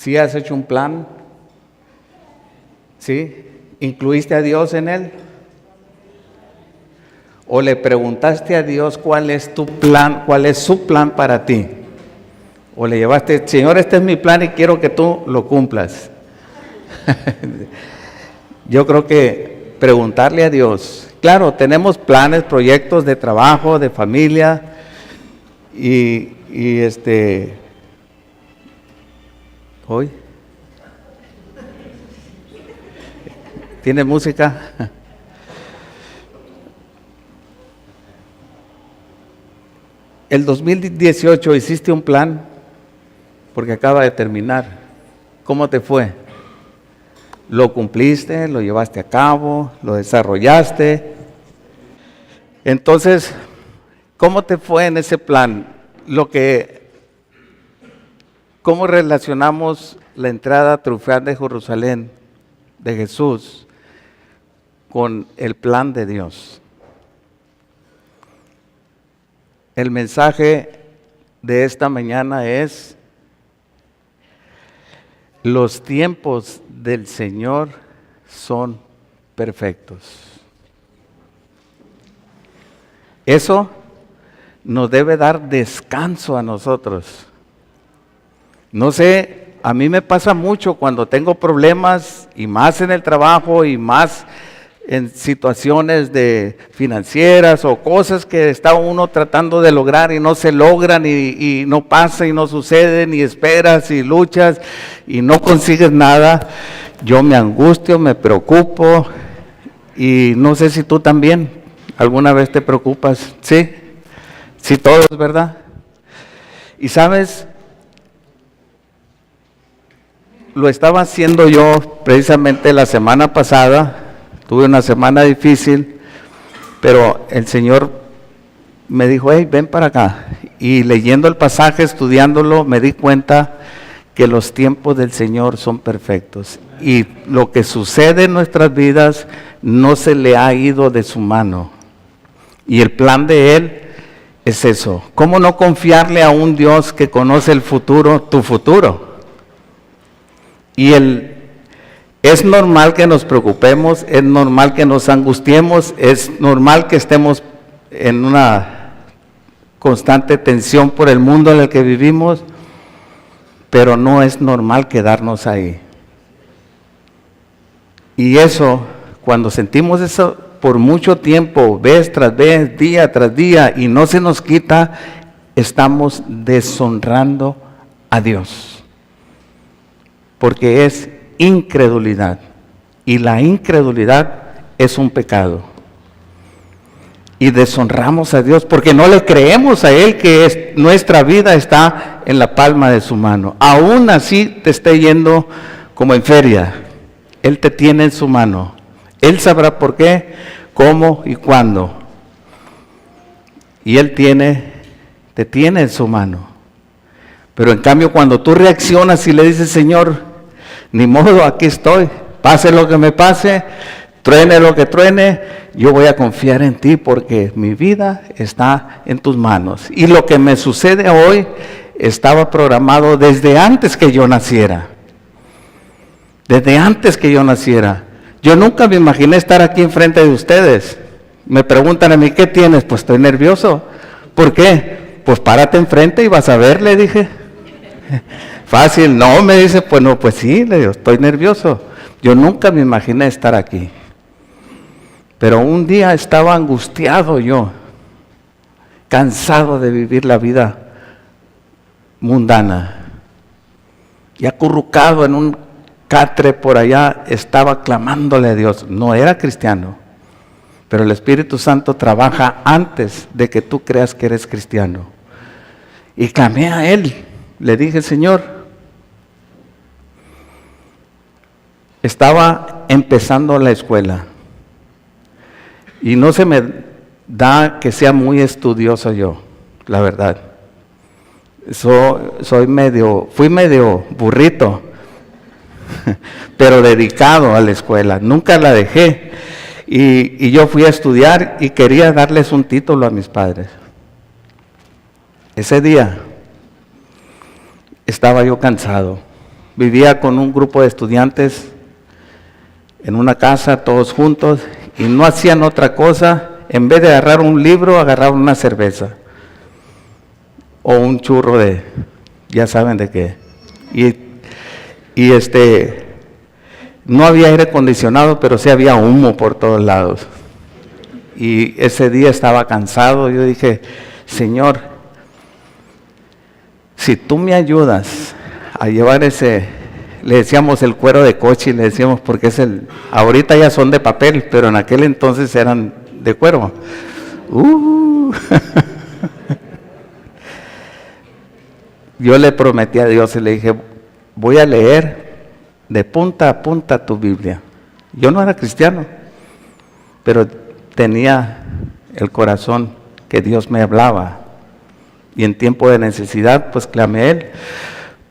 ¿Sí has hecho un plan? ¿Sí? ¿Incluiste a Dios en él? ¿O le preguntaste a Dios cuál es tu plan, cuál es su plan para ti? ¿O le llevaste, Señor, este es mi plan y quiero que tú lo cumplas? Yo creo que preguntarle a Dios. Claro, tenemos planes, proyectos de trabajo, de familia y hoy ¿tiene música? El 2018 hiciste un plan porque acaba de terminar. ¿Cómo te fue? ¿Lo cumpliste? ¿Lo llevaste a cabo? ¿Lo desarrollaste? Entonces, ¿cómo te fue en ese plan? ¿Cómo relacionamos la entrada triunfal de Jerusalén, de Jesús, con el plan de Dios? El mensaje de esta mañana es: los tiempos del Señor son perfectos. Eso nos debe dar descanso a nosotros. No sé, a mí me pasa mucho cuando tengo problemas, y más en el trabajo, y más en situaciones financieras o cosas que está uno tratando de lograr y no se logran y no pasa y no suceden y esperas y luchas y no consigues nada. Yo me angustio, me preocupo y no sé si tú también alguna vez te preocupas. Sí, sí, todos, ¿verdad? Y sabes, lo estaba haciendo yo precisamente la semana pasada. Tuve una semana difícil, pero el Señor me dijo: hey, ven para acá. Y leyendo el pasaje, estudiándolo, me di cuenta que los tiempos del Señor son perfectos. Y lo que sucede en nuestras vidas no se le ha ido de su mano. Y el plan de Él es eso. ¿Cómo no confiarle a un Dios que conoce el futuro, tu futuro? Y es normal que nos preocupemos, es normal que nos angustiemos, es normal que estemos en una constante tensión por el mundo en el que vivimos, pero no es normal quedarnos ahí. Y eso, cuando sentimos eso por mucho tiempo, vez tras vez, día tras día, y no se nos quita, estamos deshonrando a Dios. Porque es incredulidad, y la incredulidad es un pecado. Y deshonramos a Dios porque no le creemos a Él que nuestra vida está en la palma de su mano. Aún así te esté yendo como en feria, Él te tiene en su mano. Él sabrá por qué, cómo y cuándo. Y Él te tiene en su mano. Pero en cambio, cuando tú reaccionas y le dices: Señor, ni modo, aquí estoy, pase lo que me pase, truene lo que truene, yo voy a confiar en ti porque mi vida está en tus manos. Y lo que me sucede hoy estaba programado desde antes que yo naciera. Desde antes que yo naciera. Yo nunca me imaginé estar aquí enfrente de ustedes. Me preguntan a mí: ¿qué tienes? Pues estoy nervioso. ¿Por qué? Pues párate enfrente y vas a ver, le dije. Fácil. No, me dice: pues no, pues sí, le digo, estoy nervioso. Yo nunca me imaginé estar aquí. Pero un día estaba angustiado yo, cansado de vivir la vida mundana. Y acurrucado en un catre por allá, estaba clamándole a Dios. No era cristiano, pero el Espíritu Santo trabaja antes de que tú creas que eres cristiano. Y clamé a Él, le dije: Señor, estaba empezando la escuela y no se me da que sea muy estudioso yo, la verdad. Fui medio burrito, pero dedicado a la escuela, nunca la dejé. Y yo fui a estudiar y quería darles un título a mis padres. Ese día estaba yo cansado, vivía con un grupo de estudiantes en una casa, todos juntos, y no hacían otra cosa, en vez de agarrar un libro, agarraban una cerveza, o un churro de, ya saben de qué, y no había aire acondicionado, pero sí había humo por todos lados, y ese día estaba cansado. Yo dije, Señor, si tú me ayudas a llevar ese, le decíamos el cuero de coche, le decíamos porque es ahorita ya son de papel, pero en aquel entonces eran de cuero. Yo le prometí a Dios y le dije, voy a leer de punta a punta tu Biblia. Yo no era cristiano, pero tenía el corazón que Dios me hablaba. Y en tiempo de necesidad, pues clamé a Él.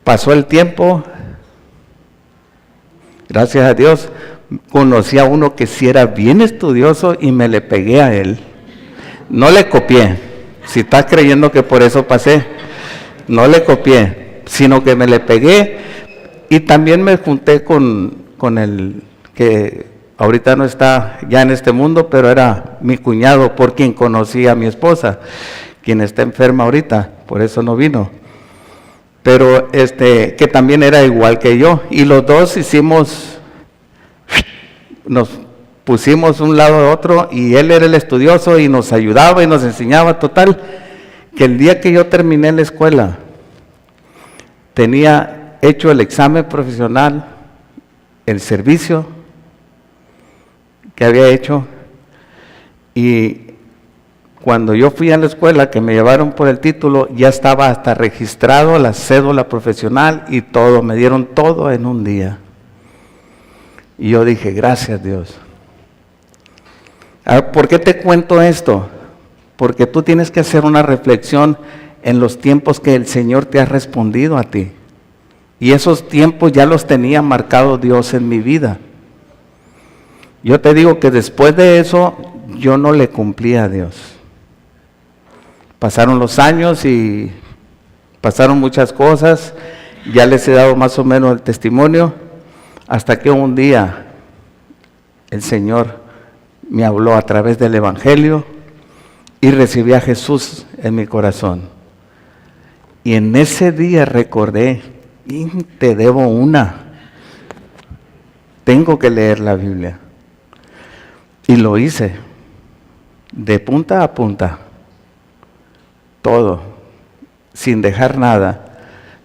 Pasó el tiempo, gracias a Dios, conocí a uno que sí era bien estudioso y me le pegué a él. No le copié, si estás creyendo que por eso pasé, no le copié, sino que me le pegué. Y también me junté con el que ahorita no está ya en este mundo, pero era mi cuñado por quien conocí a mi esposa, quien está enferma ahorita, por eso no vino. Pero que también era igual que yo, y los dos nos pusimos un lado a otro, y él era el estudioso y nos ayudaba y nos enseñaba. Total, que el día que yo terminé la escuela, tenía hecho el examen profesional, el servicio que había hecho, y cuando yo fui a la escuela, que me llevaron por el título, ya estaba hasta registrado la cédula profesional y todo, me dieron todo en un día. Y yo dije, gracias Dios. Ahora, ¿por qué te cuento esto? Porque tú tienes que hacer una reflexión en los tiempos que el Señor te ha respondido a ti. Y esos tiempos ya los tenía marcado Dios en mi vida. Yo te digo que después de eso, yo no le cumplí a Dios. Pasaron los años y pasaron muchas cosas, ya les he dado más o menos el testimonio, hasta que un día el Señor me habló a través del Evangelio y recibí a Jesús en mi corazón. Y en ese día recordé, te debo una, tengo que leer la Biblia. Y lo hice, de punta a punta. Todo, sin dejar nada.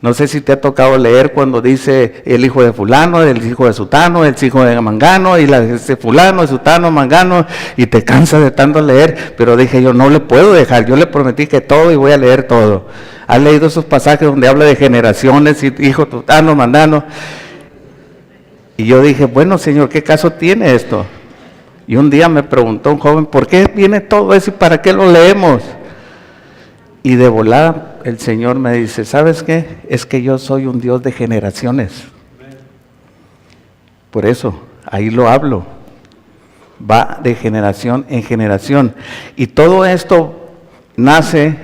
No sé si te ha tocado leer cuando dice el hijo de fulano, el hijo de sutano, el hijo de mangano, y ese fulano, sutano, mangano, y te cansas de tanto leer, pero dije yo, no le puedo dejar, yo le prometí que todo y voy a leer todo. ¿Has leído esos pasajes donde habla de generaciones, y hijo sutano, mangano? Y yo dije, bueno Señor, ¿qué caso tiene esto? Y un día me preguntó un joven, ¿por qué viene todo eso y para qué lo leemos? Y de volada el Señor me dice, ¿sabes qué? Es que yo soy un Dios de generaciones. Por eso, ahí lo hablo. Va de generación en generación. Y todo esto nace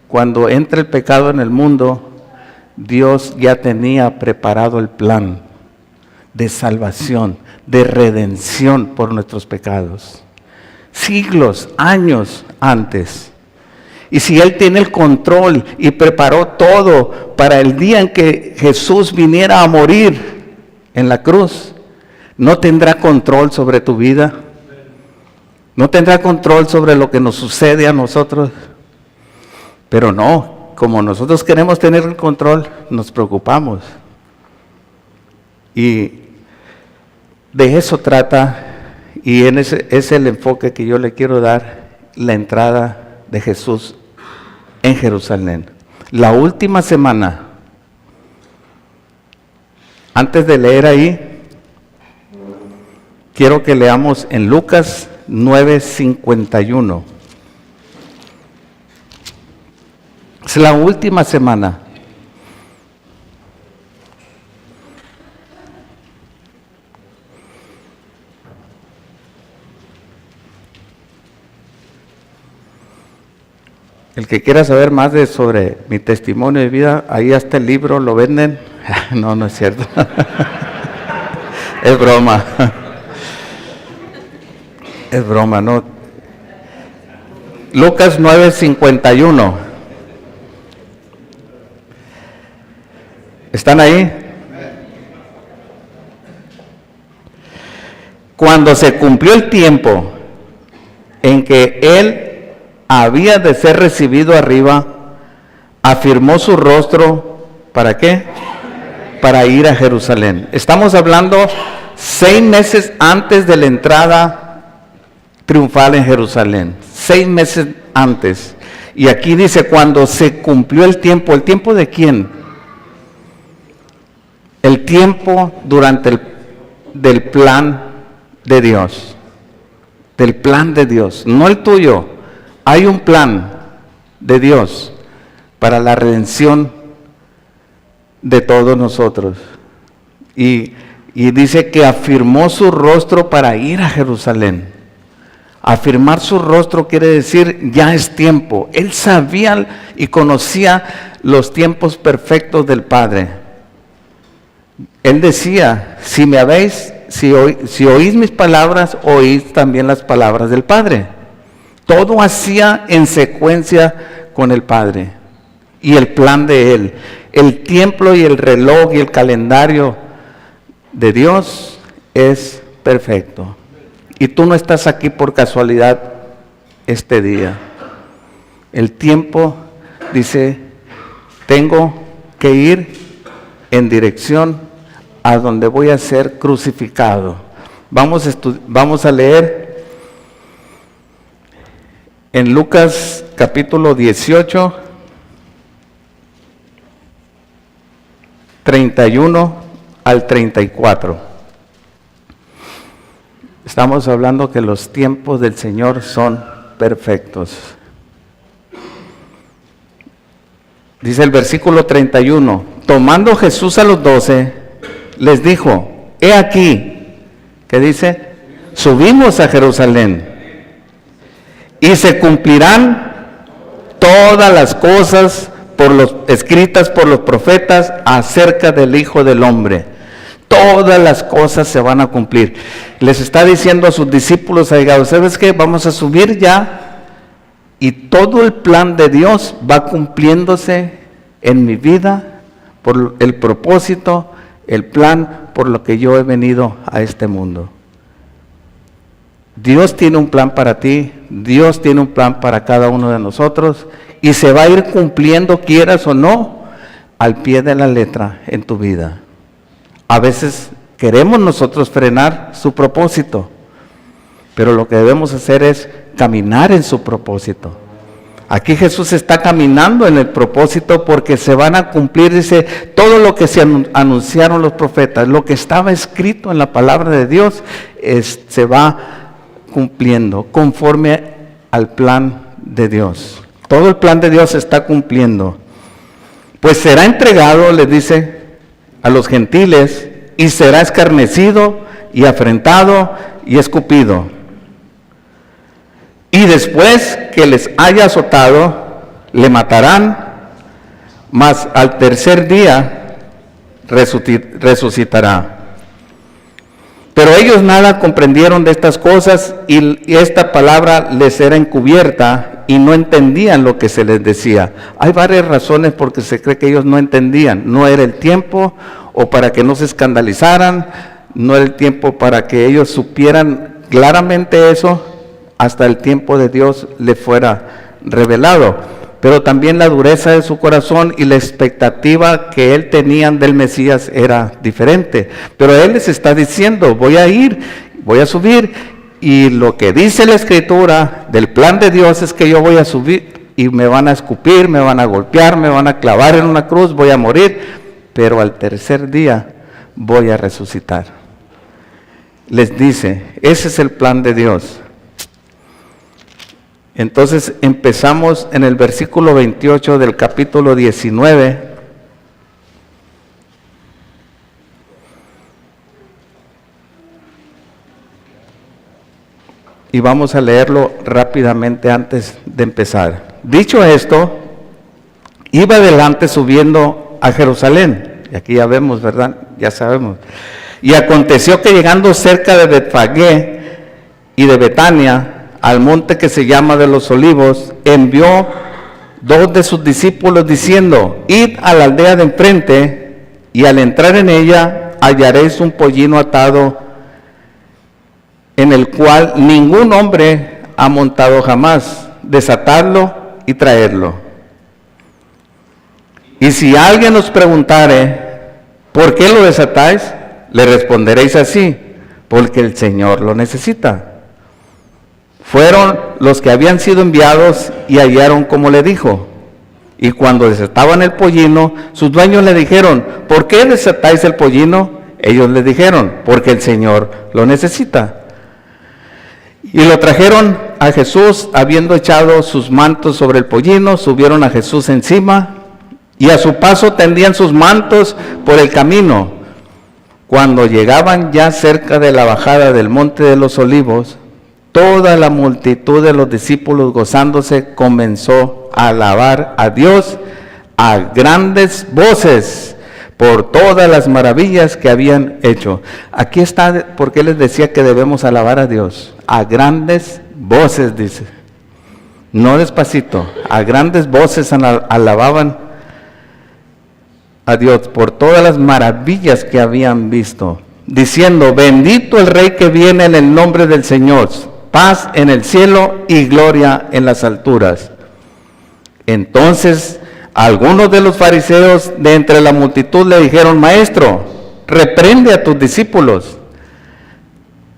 cuando entra el pecado en el mundo. Dios ya tenía preparado el plan de salvación, de redención por nuestros pecados. Siglos, años antes. Y si Él tiene el control y preparó todo para el día en que Jesús viniera a morir en la cruz, ¿no tendrá control sobre tu vida? ¿No tendrá control sobre lo que nos sucede a nosotros? Pero no, como nosotros queremos tener el control, nos preocupamos. Y de eso trata, y ese es el enfoque que yo le quiero dar, la entrada de Jesús en Jerusalén. La última semana, antes de leer ahí, quiero que leamos en Lucas 9:51. Es la última semana. El que quiera saber más sobre mi testimonio de vida, ahí está el libro, lo venden. No, no es cierto. Es broma. Es broma, ¿no? Lucas 9:51. ¿Están ahí? Cuando se cumplió el tiempo en que él había de ser recibido arriba, afirmó su rostro, ¿para qué? Para ir a Jerusalén. Estamos hablando 6 meses antes de la entrada triunfal en Jerusalén. 6 meses antes. Y aquí dice, cuando se cumplió el tiempo. ¿El tiempo de quién? El tiempo durante del plan de Dios. Del plan de Dios, no el tuyo. Hay un plan de Dios para la redención de todos nosotros. Y dice que afirmó su rostro para ir a Jerusalén. Afirmar su rostro quiere decir, ya es tiempo. Él sabía y conocía los tiempos perfectos del Padre. Él decía, si me habéis, si oís mis palabras, oís también las palabras del Padre. Todo hacía en secuencia con el Padre y el plan de Él. El tiempo y el reloj y el calendario de Dios es perfecto. Y tú no estás aquí por casualidad este día. El tiempo dice, tengo que ir en dirección a donde voy a ser crucificado. Vamos a leer en Lucas capítulo 18, 31 al 34. Estamos hablando que los tiempos del Señor son perfectos. Dice el versículo 31, tomando Jesús a los 12, les dijo, he aquí, ¿qué dice? Subimos a Jerusalén y se cumplirán todas las cosas escritas por los profetas acerca del Hijo del Hombre. Todas las cosas se van a cumplir. Les está diciendo a sus discípulos allegados, ¿sabes qué? Vamos a subir ya y todo el plan de Dios va cumpliéndose en mi vida por el propósito, el plan por lo que yo he venido a este mundo. Dios tiene un plan para ti, Dios tiene un plan para cada uno de nosotros y se va a ir cumpliendo, quieras o no, al pie de la letra en tu vida. A veces queremos nosotros frenar su propósito, pero lo que debemos hacer es caminar en su propósito. Aquí Jesús está caminando en el propósito porque se van a cumplir, dice, todo lo que se anunciaron los profetas, lo que estaba escrito en la palabra de Dios, se va cumpliendo conforme al plan de Dios. Todo el plan de Dios se está cumpliendo. Pues será entregado, les dice, a los gentiles y será escarnecido y afrentado y escupido. Y después que les haya azotado, le matarán, mas al tercer día resucitará. Pero ellos nada comprendieron de estas cosas y esta palabra les era encubierta y no entendían lo que se les decía. Hay varias razones por que se cree que ellos no entendían. No era el tiempo, o para que no se escandalizaran, no era el tiempo para que ellos supieran claramente eso, hasta el tiempo de Dios le fuera revelado. Pero también la dureza de su corazón y la expectativa que él tenían del Mesías era diferente. Pero él les está diciendo, voy a ir, voy a subir, y lo que dice la Escritura del plan de Dios es que yo voy a subir y me van a escupir, me van a golpear, me van a clavar en una cruz, voy a morir, pero al tercer día voy a resucitar. Les dice, ese es el plan de Dios. Entonces empezamos en el versículo 28 del capítulo 19. Y vamos a leerlo rápidamente antes de empezar. Dicho esto, iba adelante subiendo a Jerusalén. Y aquí ya vemos, ¿verdad? Ya sabemos. Y aconteció que llegando cerca de Betfagé y de Betania, al monte que se llama de los Olivos, envió 2 de sus discípulos diciendo: id a la aldea de enfrente, y al entrar en ella hallaréis un pollino atado, en el cual ningún hombre ha montado jamás. Desatadlo y traedlo. Y si alguien os preguntare: ¿por qué lo desatáis?, le responderéis así: porque el Señor lo necesita. Fueron los que habían sido enviados y hallaron como le dijo. Y cuando desataban el pollino, sus dueños le dijeron: ¿por qué desatáis el pollino? Ellos le dijeron: porque el Señor lo necesita. Y lo trajeron a Jesús, habiendo echado sus mantos sobre el pollino, subieron a Jesús encima, y a su paso tendían sus mantos por el camino. Cuando llegaban ya cerca de la bajada del monte de los Olivos, toda la multitud de los discípulos, gozándose, comenzó a alabar a Dios a grandes voces por todas las maravillas que habían hecho. Aquí está por qué les decía que debemos alabar a Dios. A grandes voces, dice. No despacito, a grandes voces alababan a Dios por todas las maravillas que habían visto, diciendo: bendito el Rey que viene en el nombre del Señor, paz en el cielo y gloria en las alturas. Entonces algunos de los fariseos de entre la multitud le dijeron: maestro, reprende a tus discípulos.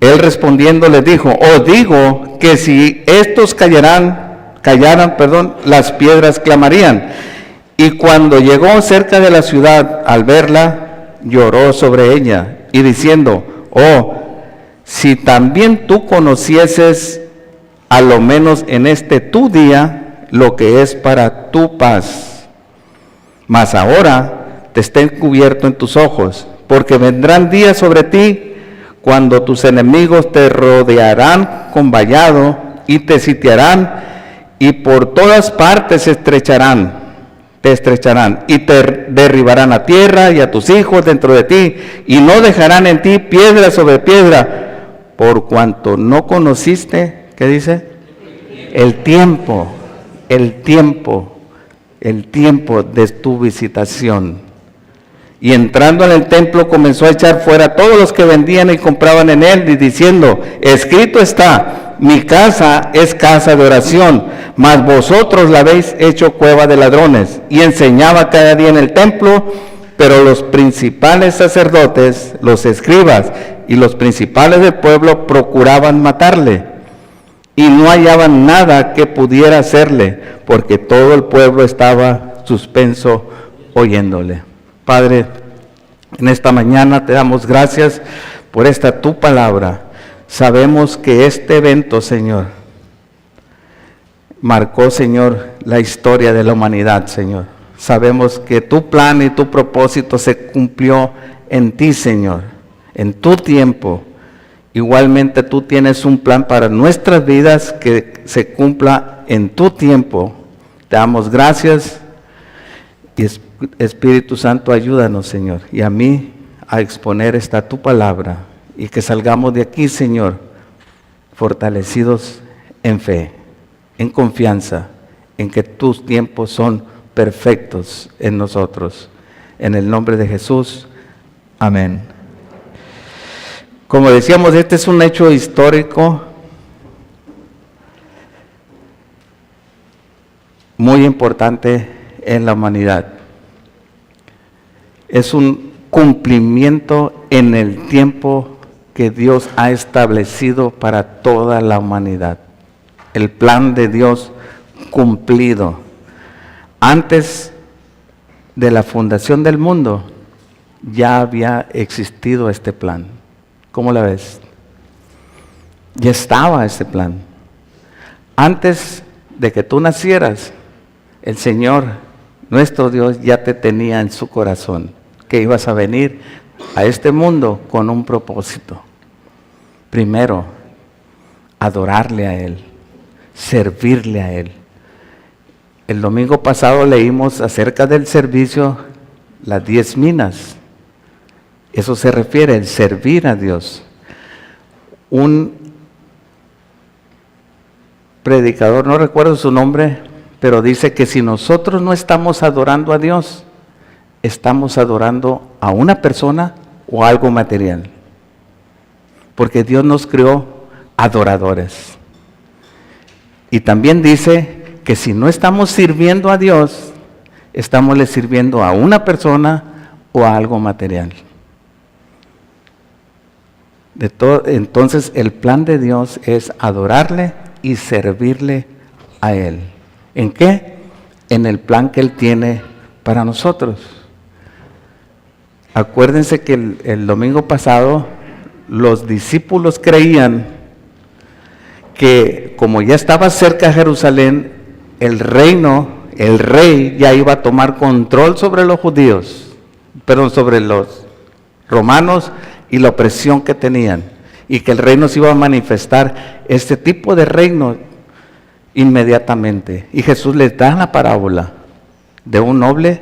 Él respondiendo les dijo: os digo que si estos callaran, las piedras clamarían. Y cuando llegó cerca de la ciudad, al verla, lloró sobre ella, y diciendo: oh, si también tú conocieses, a lo menos en este tu día, lo que es para tu paz. Mas ahora te está encubierto en tus ojos, porque vendrán días sobre ti, cuando tus enemigos te rodearán con vallado, y te sitiarán, y por todas partes te estrecharán, y te derribarán a tierra y a tus hijos dentro de ti, y no dejarán en ti piedra sobre piedra, por cuanto no conociste, ¿qué dice? El tiempo de tu visitación. Y entrando en el templo comenzó a echar fuera a todos los que vendían y compraban en él, y diciendo: escrito está, mi casa es casa de oración, mas vosotros la habéis hecho cueva de ladrones. Y enseñaba cada día en el templo, pero los principales sacerdotes, los escribas y los principales del pueblo procuraban matarle, y no hallaban nada que pudiera hacerle, porque todo el pueblo estaba suspenso oyéndole. Padre, en esta mañana te damos gracias por esta tu palabra. Sabemos que este evento, Señor, marcó, Señor, la historia de la humanidad, Señor. Sabemos que tu plan y tu propósito se cumplió en ti, Señor, en tu tiempo. Igualmente tú tienes un plan para nuestras vidas que se cumpla en tu tiempo. Te damos gracias y Espíritu Santo, ayúdanos, Señor, y a mí a exponer esta tu palabra, y que salgamos de aquí, Señor, fortalecidos en fe, en confianza, en que tus tiempos son perfectos en nosotros. En el nombre de Jesús, amén. Como decíamos, este es un hecho histórico muy importante en la humanidad. Es un cumplimiento en el tiempo que Dios ha establecido para toda la humanidad. El plan de Dios cumplido. Antes de la fundación del mundo ya había existido este plan. ¿Cómo la ves? Ya estaba este plan. Antes de que tú nacieras, el Señor, nuestro Dios, ya te tenía en su corazón que ibas a venir a este mundo con un propósito. Primero, adorarle a Él, servirle a Él. El domingo pasado leímos acerca del servicio las 10 minas. Eso se refiere al servir a Dios. Un predicador, no recuerdo su nombre, pero dice que si nosotros no estamos adorando a Dios, estamos adorando a una persona o algo material. Porque Dios nos creó adoradores. Y también dice que si no estamos sirviendo a Dios, estamos le sirviendo a una persona o a algo material. Entonces el plan de Dios es adorarle y servirle a Él. ¿En qué? En el plan que Él tiene para nosotros. Acuérdense que el domingo pasado los discípulos creían que como ya estaba cerca de Jerusalén, el rey ya iba a tomar control sobre los judíos, sobre los romanos y la opresión que tenían, y que el reino se iba a manifestar, este tipo de reino inmediatamente. Y Jesús les da la parábola de un noble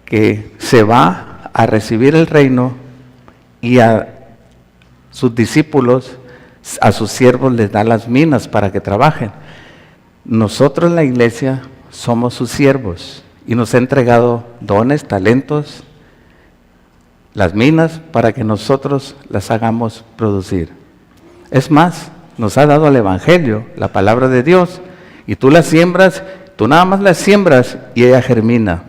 que se va a recibir el reino y a sus discípulos, a sus siervos les da las minas para que trabajen. Nosotros en la iglesia somos sus siervos y nos ha entregado dones, talentos, las minas para que nosotros las hagamos producir. Es más, nos ha dado el Evangelio, la palabra de Dios, y tú la siembras, tú nada más la siembras y ella germina.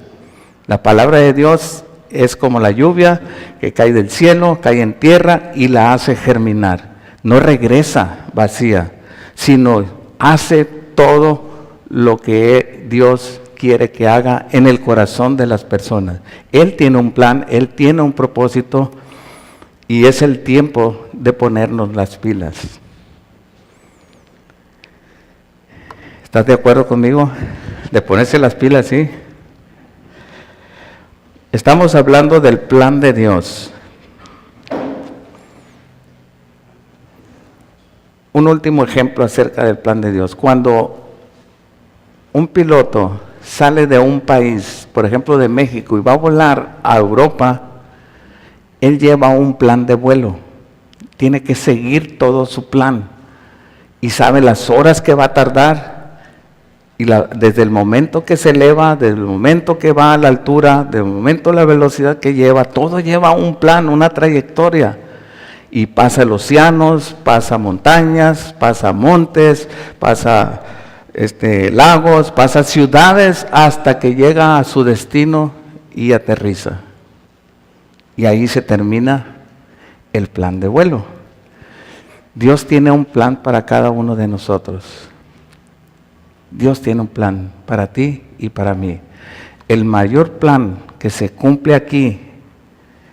La palabra de Dios es como la lluvia que cae del cielo, cae en tierra y la hace germinar. No regresa vacía, sino hace todo lo que Dios quiere que haga en el corazón de las personas. Él tiene un plan, Él tiene un propósito y es el tiempo de ponernos las pilas. ¿Estás de acuerdo conmigo? De ponerse las pilas, ¿sí? Estamos hablando del plan de Dios. Un último ejemplo acerca del plan de Dios. Cuando un piloto sale de un país, por ejemplo de México, y va a volar a Europa, él lleva un plan de vuelo. Tiene que seguir todo su plan. Y sabe las horas que va a tardar. Y desde el momento que se eleva, desde el momento que va a la altura, desde el momento la velocidad que lleva, todo lleva un plan, una trayectoria. Y pasa los océanos, pasa montañas, pasa montes, pasa lagos, pasa ciudades, hasta que llega a su destino y aterriza. Y ahí se termina el plan de vuelo. Dios tiene un plan para cada uno de nosotros. Dios tiene un plan para ti y para mí. El mayor plan que se cumple aquí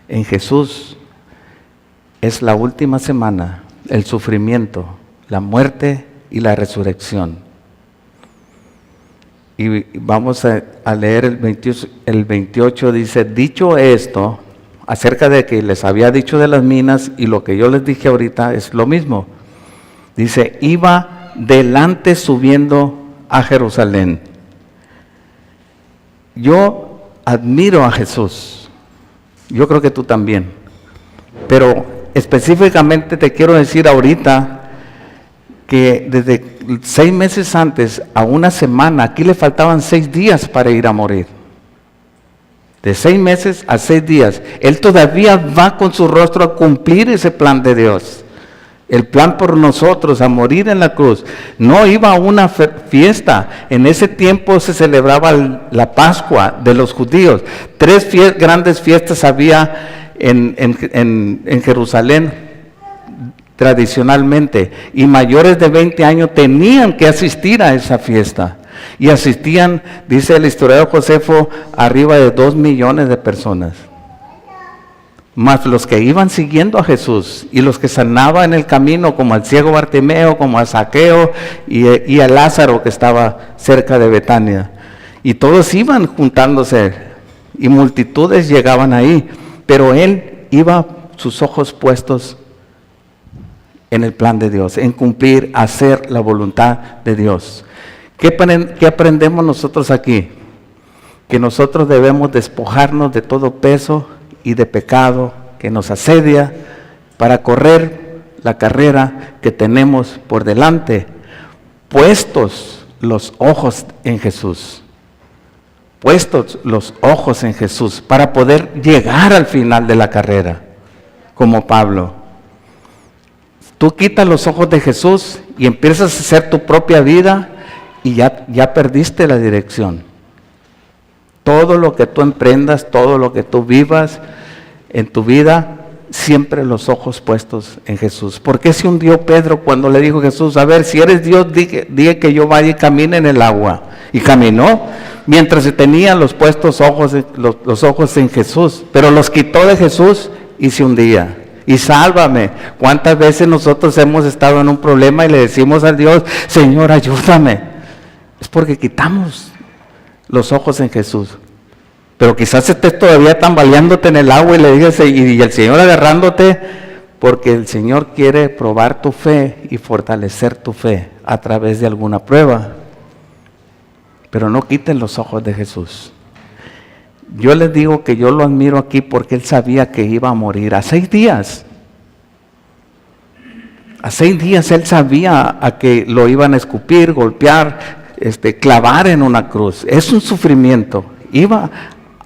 en Jesús es la última semana, el sufrimiento, la muerte y la resurrección. Y vamos a leer el 28, dice, dicho esto, acerca de que les había dicho de las minas y lo que yo les dije ahorita es lo mismo. Dice, iba delante subiendo a Jerusalén. Yo admiro a Jesús. Yo creo que tú también. Pero específicamente te quiero decir ahorita que desde 6 meses antes a una semana, aquí le faltaban 6 días para ir a morir. De 6 meses a 6 días. Él todavía va con su rostro a cumplir ese plan de Dios. El plan por nosotros, a morir en la cruz. No iba a una fiesta. En ese tiempo se celebraba la Pascua de los judíos. 3 grandes fiestas había en Jerusalén tradicionalmente. Y mayores de 20 años tenían que asistir a esa fiesta. Y asistían, dice el historiador Josefo, arriba de 2 millones de personas. Más los que iban siguiendo a Jesús y los que sanaban en el camino, como al ciego Bartimeo, como a Zaqueo y a Lázaro que estaba cerca de Betania. Y todos iban juntándose y multitudes llegaban ahí, pero él iba sus ojos puestos en el plan de Dios, en cumplir, hacer la voluntad de Dios. ¿Qué aprendemos nosotros aquí? que nosotros debemos despojarnos de todo peso y de pecado que nos asedia para correr la carrera que tenemos por delante, puestos los ojos en Jesús. Puestos los ojos en Jesús para poder llegar al final de la carrera, como Pablo. Tú quitas los ojos de Jesús y empiezas a hacer tu propia vida y ya perdiste la dirección. Todo lo que tú emprendas, todo lo que tú vivas en tu vida, siempre los ojos puestos en Jesús. ¿Por qué se hundió Pedro cuando le dijo a Jesús, a ver, si eres Dios, di que yo vaya y camine en el agua? Y caminó mientras se tenían los ojos en Jesús, pero los quitó de Jesús y se hundía. Y sálvame. ¿Cuántas veces nosotros hemos estado en un problema y le decimos a Dios, Señor, ayúdame? Es porque quitamos los ojos en Jesús. Pero quizás estés todavía tambaleándote en el agua y le digas, y el Señor agarrándote, porque el Señor quiere probar tu fe y fortalecer tu fe a través de alguna prueba. Pero no quiten los ojos de Jesús. Yo les digo que yo lo admiro aquí porque él sabía que iba a morir a 6 días. A 6 días él sabía a que lo iban a escupir, golpear, clavar en una cruz. Es un sufrimiento. Iba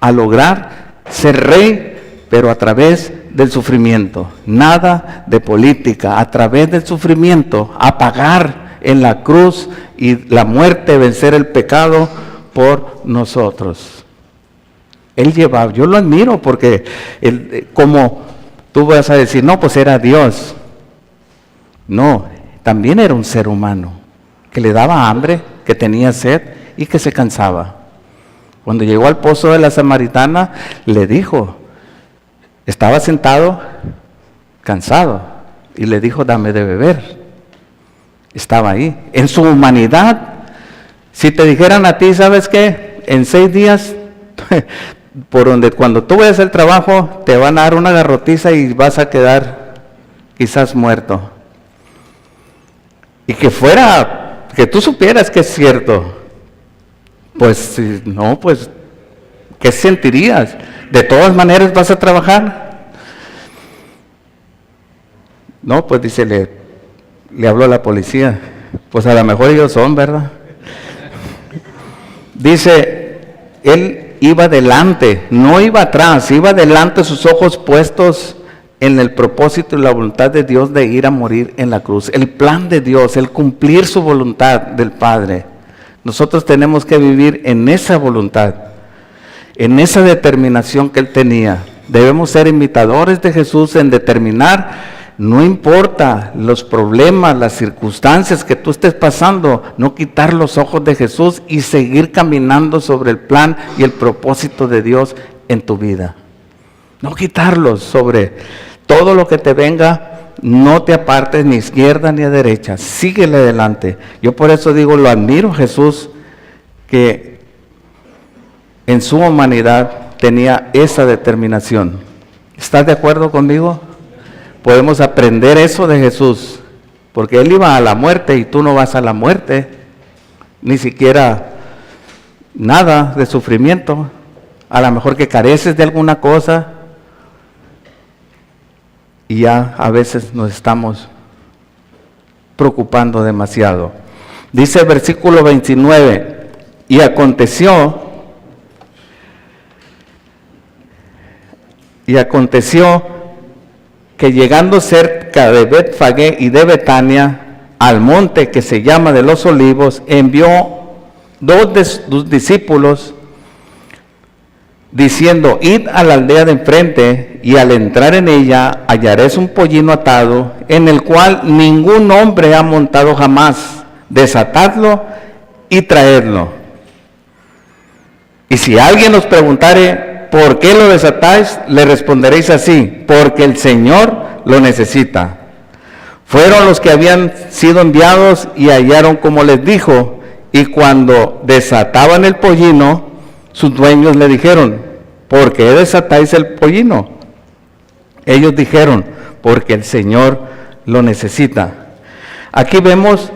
a lograr ser rey, pero a través del sufrimiento. Nada de política. A través del sufrimiento, a pagar en la cruz y la muerte, vencer el pecado por nosotros. Él llevaba, yo lo admiro porque como tú vas a decir, no, pues era Dios. No, también era un ser humano que le daba hambre, que tenía sed y que se cansaba. Cuando llegó al pozo de la Samaritana, le dijo, estaba sentado, cansado, y le dijo, dame de beber. Estaba ahí, en su humanidad. Si te dijeran a ti, ¿sabes qué? En 6 días, cuando tú vayas al trabajo, te van a dar una garrotiza y vas a quedar quizás muerto. Y que tú supieras que es cierto. Pues no, pues, ¿qué sentirías? ¿De todas maneras vas a trabajar? No, pues dice, le habló a la policía. Pues a lo mejor ellos son, ¿verdad? Dice, él iba adelante, no iba atrás, iba adelante, sus ojos puestos en el propósito y la voluntad de Dios de ir a morir en la cruz. El plan de Dios, el cumplir su voluntad del Padre. Nosotros tenemos que vivir en esa voluntad, en esa determinación que él tenía. Debemos ser imitadores de Jesús en determinar, no importa los problemas, las circunstancias que tú estés pasando, no quitar los ojos de Jesús y seguir caminando sobre el plan y el propósito de Dios en tu vida. No quitarlos sobre todo lo que te venga. No te apartes ni a izquierda ni a derecha, síguele adelante. Yo por eso digo, lo admiro a Jesús, que en su humanidad tenía esa determinación. ¿Estás de acuerdo conmigo? Podemos aprender eso de Jesús, porque él iba a la muerte y tú no vas a la muerte, ni siquiera nada de sufrimiento. A lo mejor que careces de alguna cosa, y ya a veces nos estamos preocupando demasiado. Dice el versículo 29, y aconteció que llegando cerca de Betfagé y de Betania, al monte que se llama de los Olivos, envió 2 de sus discípulos, diciendo, id a la aldea de enfrente, y al entrar en ella hallaréis un pollino atado, en el cual ningún hombre ha montado jamás. Desatadlo y traedlo. Y si alguien os preguntare, ¿por qué lo desatáis?, le responderéis así, porque el Señor lo necesita. Fueron los que habían sido enviados y hallaron como les dijo, y cuando desataban el pollino, sus dueños le dijeron, ¿por qué desatáis el pollino? Ellos dijeron, porque el Señor lo necesita. Aquí vemos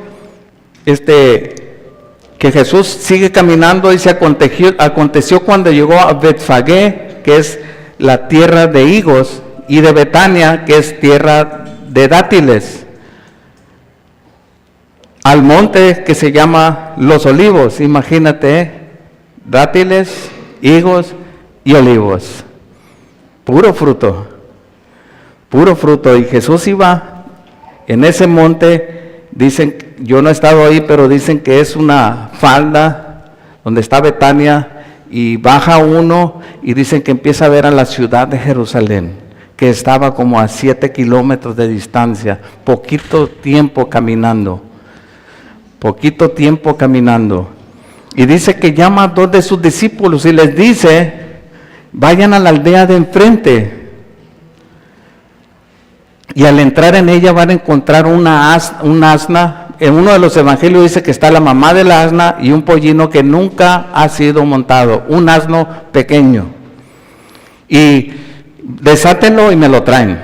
que que Jesús sigue caminando y se aconteció cuando llegó a Betfagé, que es la tierra de higos, y de Betania, que es tierra de dátiles, al monte que se llama Los Olivos. Imagínate, dátiles, higos y olivos, puro fruto, y Jesús iba en ese monte. Dicen, yo no he estado ahí, pero dicen que es una falda donde está Betania, y baja uno y dicen que empieza a ver a la ciudad de Jerusalén, que estaba como a 7 kilómetros de distancia, poquito tiempo caminando, y dice que llama a 2 de sus discípulos y les dice, vayan a la aldea de enfrente, y al entrar en ella van a encontrar un asna. En uno de los evangelios dice que está la mamá del asna y un pollino que nunca ha sido montado, un asno pequeño. Y desátenlo y me lo traen.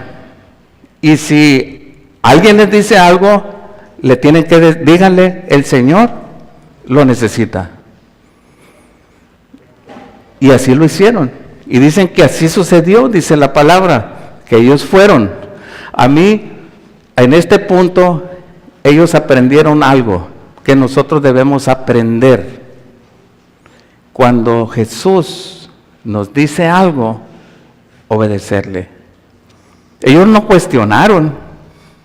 Y si alguien les dice algo, le tienen que díganle, el Señor lo necesita. Y así lo hicieron. Y dicen que así sucedió, dice la palabra, que ellos fueron. A mí, en este punto, ellos aprendieron algo que nosotros debemos aprender. Cuando Jesús nos dice algo, obedecerle. Ellos no cuestionaron.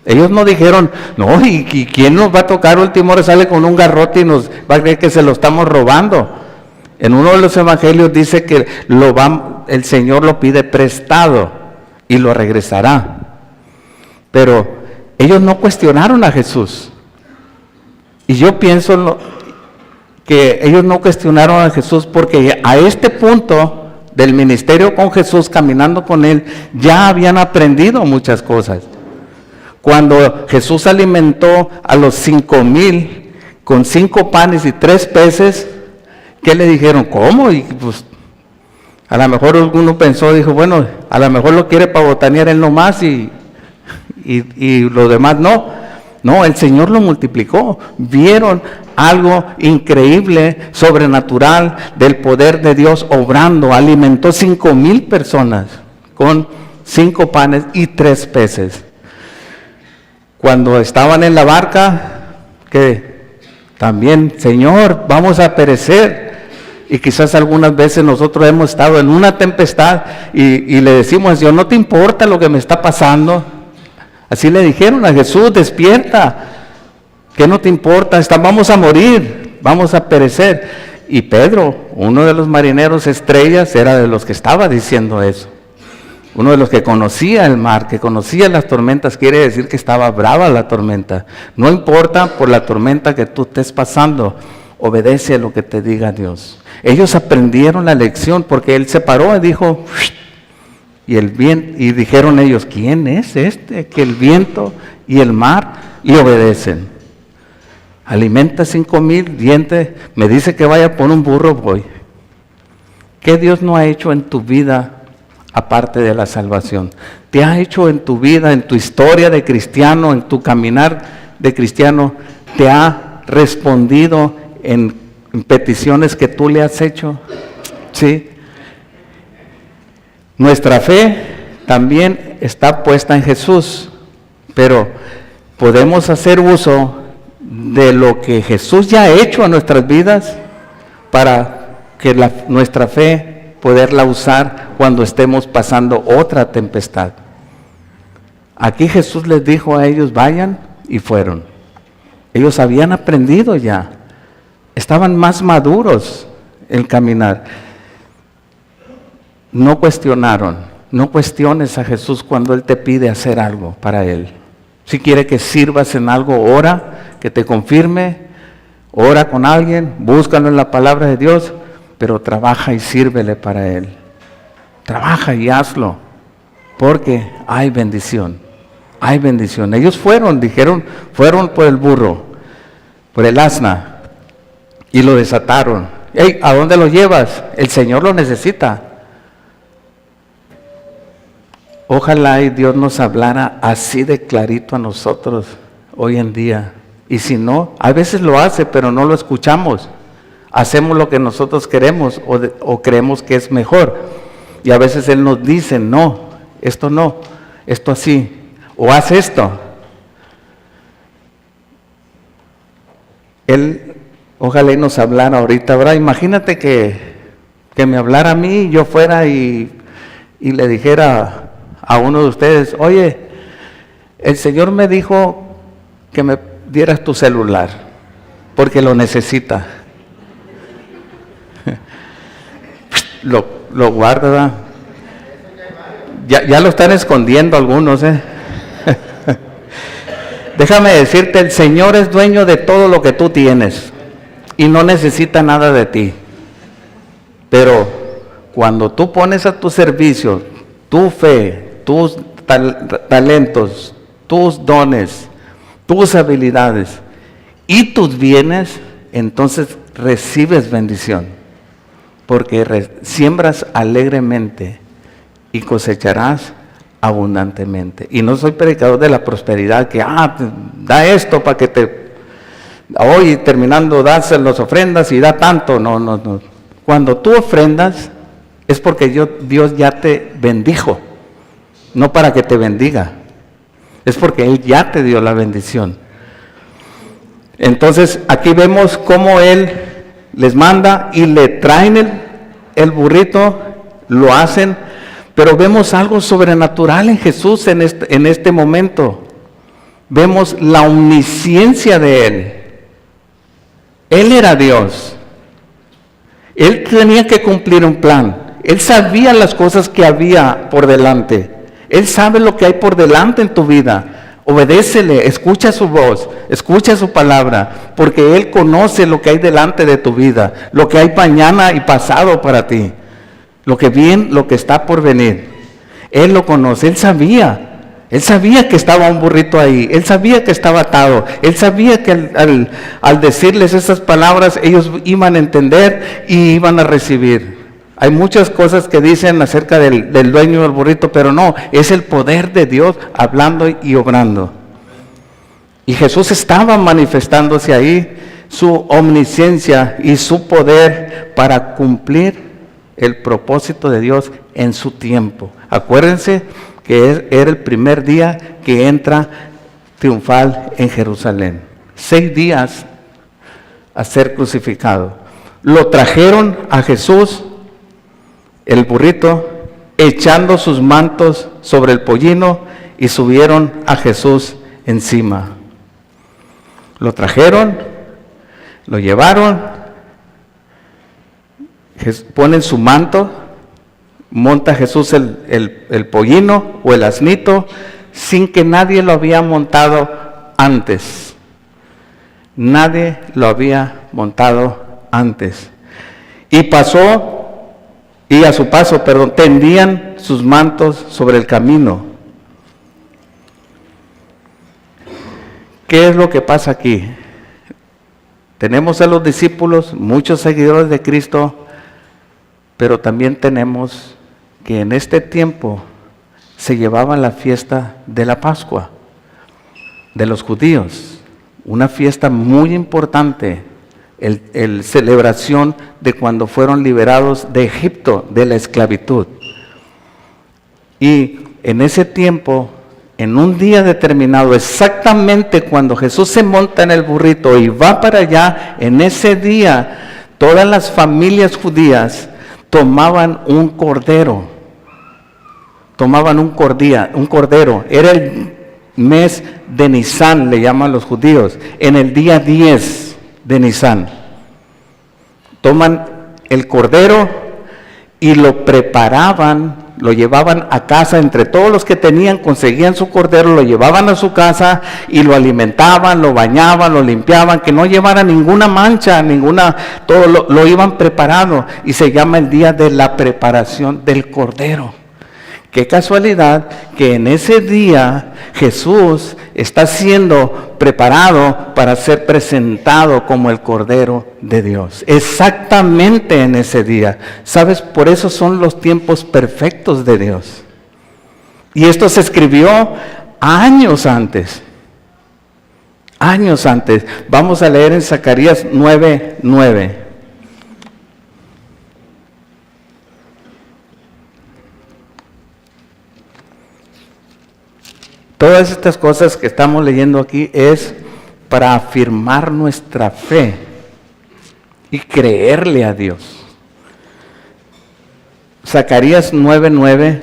Ellos no dijeron, no, ¿y quién nos va a tocar? Último hora sale con un garrote y nos va a creer que se lo estamos robando. En uno de los evangelios dice que el Señor lo pide prestado y lo regresará. Pero ellos no cuestionaron a Jesús. Y yo pienso que ellos no cuestionaron a Jesús porque a este punto del ministerio con Jesús, caminando con Él, ya habían aprendido muchas cosas. Cuando Jesús alimentó a los 5,000 con 5 panes y 3 peces, ¿qué le dijeron? ¿Cómo? Y pues a lo mejor alguno pensó, dijo, bueno, a lo mejor lo quiere para botanear él nomás y los demás no. No, el Señor lo multiplicó. Vieron algo increíble, sobrenatural, del poder de Dios obrando. Alimentó 5,000 personas con 5 panes y 3 peces. Cuando estaban en la barca, que también, Señor, vamos a perecer. Y quizás algunas veces nosotros hemos estado en una tempestad y le decimos, Dios, ¿no te importa lo que me está pasando? Así le dijeron a Jesús, despierta, ¿qué no te importa? Vamos a morir, vamos a perecer. Y Pedro, uno de los marineros estrellas, era de los que estaba diciendo eso. Uno de los que conocía el mar, que conocía las tormentas, quiere decir que estaba brava la tormenta. No importa por la tormenta que tú estés pasando, obedece a lo que te diga Dios. Ellos aprendieron la lección porque Él se paró y dijo, y dijeron ellos, ¿quién es este? Que el viento y el mar le obedecen. Alimenta 5,000 dientes, me dice que vaya por un burro, voy. ¿Qué Dios no ha hecho en tu vida aparte de la salvación? ¿Te ha hecho en tu vida, en tu historia de cristiano, en tu caminar de cristiano? ¿Te ha respondido en peticiones que tú le has hecho? Sí. Nuestra fe también está puesta en Jesús, pero podemos hacer uso de lo que Jesús ya ha hecho en nuestras vidas para que nuestra fe poderla usar cuando estemos pasando otra tempestad. Aquí Jesús les dijo a ellos, vayan, y fueron. Ellos habían aprendido ya, estaban más maduros en caminar. No cuestionaron. No cuestiones a Jesús cuando Él te pide hacer algo para Él. Si quiere que sirvas en algo, ora, que te confirme, ora con alguien, búscalo en la palabra de Dios, pero trabaja y sírvele para Él. Trabaja y hazlo, porque hay bendición. Hay bendición. Ellos fueron por el burro, por el asna, y lo desataron. Hey, ¿a dónde lo llevas? El Señor lo necesita. Ojalá y Dios nos hablara así de clarito a nosotros hoy en día. Y si no, a veces lo hace, pero no lo escuchamos. hacemos lo que nosotros queremos o creemos que es mejor. Y a veces Él nos dice, no, esto así, o haz esto. Él, ojalá y nos hablara ahorita, ¿verdad? Imagínate que me hablara a mí, yo fuera y le dijera a uno de ustedes, oye, el Señor me dijo que me dieras tu celular, porque lo necesita. Lo guarda, ¿verdad? Ya lo están escondiendo algunos, Déjame decirte, el Señor es dueño de todo lo que tú tienes y no necesita nada de ti. Pero cuando tú pones a tu servicio tu fe, tus talentos, tus dones, tus habilidades y tus bienes, entonces recibes bendición, porque siembras alegremente y cosecharás abundantemente. Y no soy predicador de la prosperidad, que da esto para que hoy terminando das las ofrendas y da tanto. No. Cuando tú ofrendas es porque Dios ya te bendijo, no para que te bendiga, es porque Él ya te dio la bendición. Entonces aquí vemos cómo Él les manda y le traen el burrito, lo hacen, pero vemos algo sobrenatural en Jesús en este momento. Vemos la omnisciencia de Él. Él era Dios. Él tenía que cumplir un plan. Él sabía las cosas que había por delante. Él sabe lo que hay por delante en tu vida. Obedécele, escucha su voz, escucha su palabra, porque Él conoce lo que hay delante de tu vida, lo que hay mañana y pasado para ti, lo que está por venir. Él lo conoce, Él sabía que estaba un burrito ahí, Él sabía que estaba atado, Él sabía que al decirles esas palabras ellos iban a entender y iban a recibir. Hay muchas cosas que dicen acerca del dueño del burrito, pero no, es el poder de Dios hablando y obrando. Y Jesús estaba manifestándose ahí, su omnisciencia y su poder para cumplir el propósito de Dios en su tiempo. Acuérdense que era el primer día que entra triunfal en Jerusalén. 6 días a ser crucificado. Lo trajeron a Jesús, el burrito, echando sus mantos sobre el pollino y subieron a Jesús encima. Lo trajeron, lo llevaron, ponen su manto, monta Jesús el pollino o el asnito sin que nadie lo había montado antes. Nadie lo había montado antes. Y a su paso, tendían sus mantos sobre el camino. ¿Qué es lo que pasa aquí? Tenemos a los discípulos, muchos seguidores de Cristo, pero también tenemos que en este tiempo se llevaba la fiesta de la Pascua de los judíos, una fiesta muy importante, el celebración de cuando fueron liberados de Egipto, de la esclavitud. Y en ese tiempo, en un día determinado, exactamente cuando Jesús se monta en el burrito y va para allá, en ese día, todas las familias judías tomaban un cordero. Era el mes de Nisan, le llaman los judíos, en el día 10 de Nisan. Toman el cordero y lo preparaban, lo llevaban a casa, entre todos los que tenían, conseguían su cordero, lo llevaban a su casa y lo alimentaban, lo bañaban, lo limpiaban, que no llevara ninguna mancha, todo lo iban preparado, y se llama el día de la preparación del cordero. Qué casualidad que en ese día Jesús está siendo preparado para ser presentado como el Cordero de Dios. Exactamente en ese día. ¿Sabes? Por eso son los tiempos perfectos de Dios. Y esto se escribió años antes. Años antes. Vamos a leer en Zacarías 9:9. Todas estas cosas que estamos leyendo aquí es para afirmar nuestra fe y creerle a Dios. Zacarías 9:9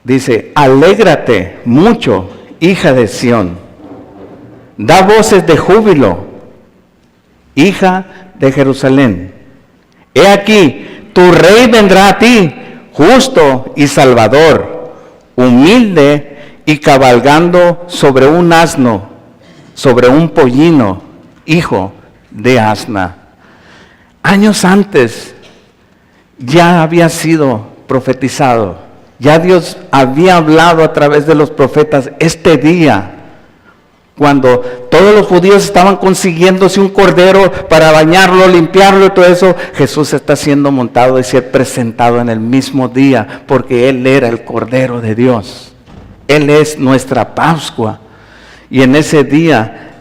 dice: alégrate mucho, hija de Sión, da voces de júbilo, hija de Jerusalén. He aquí, tu rey vendrá a ti, justo y salvador, humilde y cabalgando sobre un asno, sobre un pollino, hijo de asna. Años antes ya había sido profetizado, ya Dios había hablado a través de los profetas este día, cuando todos los judíos estaban consiguiéndose un cordero para bañarlo, limpiarlo y todo eso. Jesús está siendo montado y ser presentado en el mismo día, porque Él era el Cordero de Dios. Él es nuestra Pascua. Y en ese día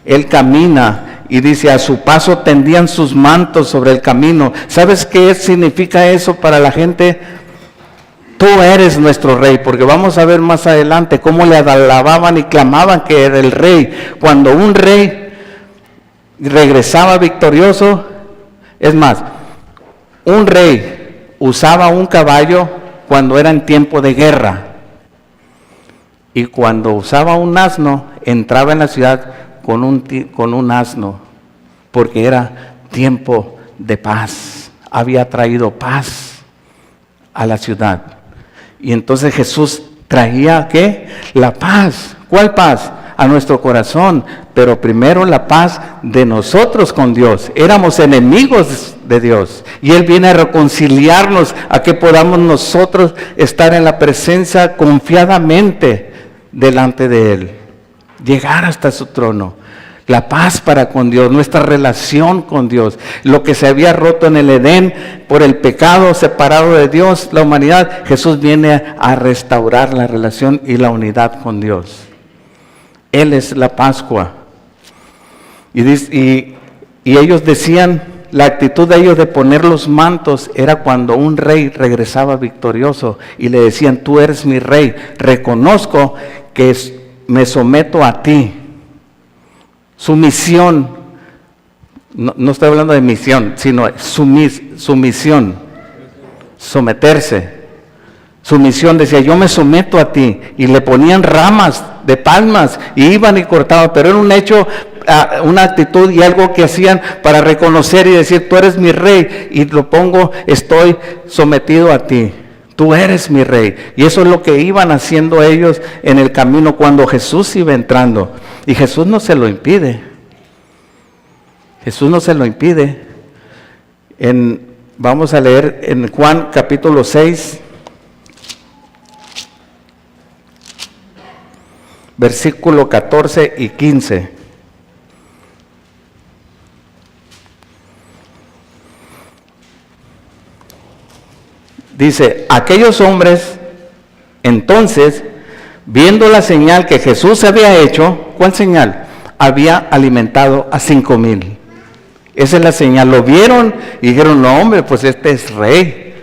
Él camina y dice: a su paso tendían sus mantos sobre el camino. ¿Sabes qué significa eso para la gente? Tú eres nuestro rey, porque vamos a ver más adelante cómo le alababan y clamaban que era el rey. Cuando un rey regresaba victorioso, es más, un rey usaba un caballo cuando era en tiempo de guerra, y cuando usaba un asno, entraba en la ciudad con un asno, porque era tiempo de paz, había traído paz a la ciudad. Y entonces Jesús traía, ¿qué? La paz. ¿Cuál paz? A nuestro corazón, pero primero la paz de nosotros con Dios. Éramos enemigos de Dios y Él viene a reconciliarnos, a que podamos nosotros estar en la presencia confiadamente delante de Él, llegar hasta su trono. La paz para con Dios, nuestra relación con Dios, lo que se había roto en el Edén por el pecado, separado de Dios, la humanidad. Jesús viene a restaurar la relación y la unidad con Dios. Él es la Pascua. Y ellos decían, la actitud de ellos de poner los mantos era cuando un rey regresaba victorioso y le decían: tú eres mi rey, reconozco que me someto a ti. Sumisión, no estoy hablando de misión, sino sumisión, someterse. Sumisión, decía: yo me someto a ti, y le ponían ramas de palmas y iban y cortaban, pero era un hecho, una actitud y algo que hacían para reconocer y decir: tú eres mi rey, y lo pongo, estoy sometido a ti. Tú eres mi rey. Y eso es lo que iban haciendo ellos en el camino cuando Jesús iba entrando. Y Jesús no se lo impide. Jesús no se lo impide. Vamos a leer en Juan capítulo 6, versículo 14 y 15. Dice: aquellos hombres entonces, viendo la señal que Jesús había hecho, ¿cuál señal? Había alimentado a 5,000. Esa es la señal. Lo vieron y dijeron: no, hombre, pues este es rey.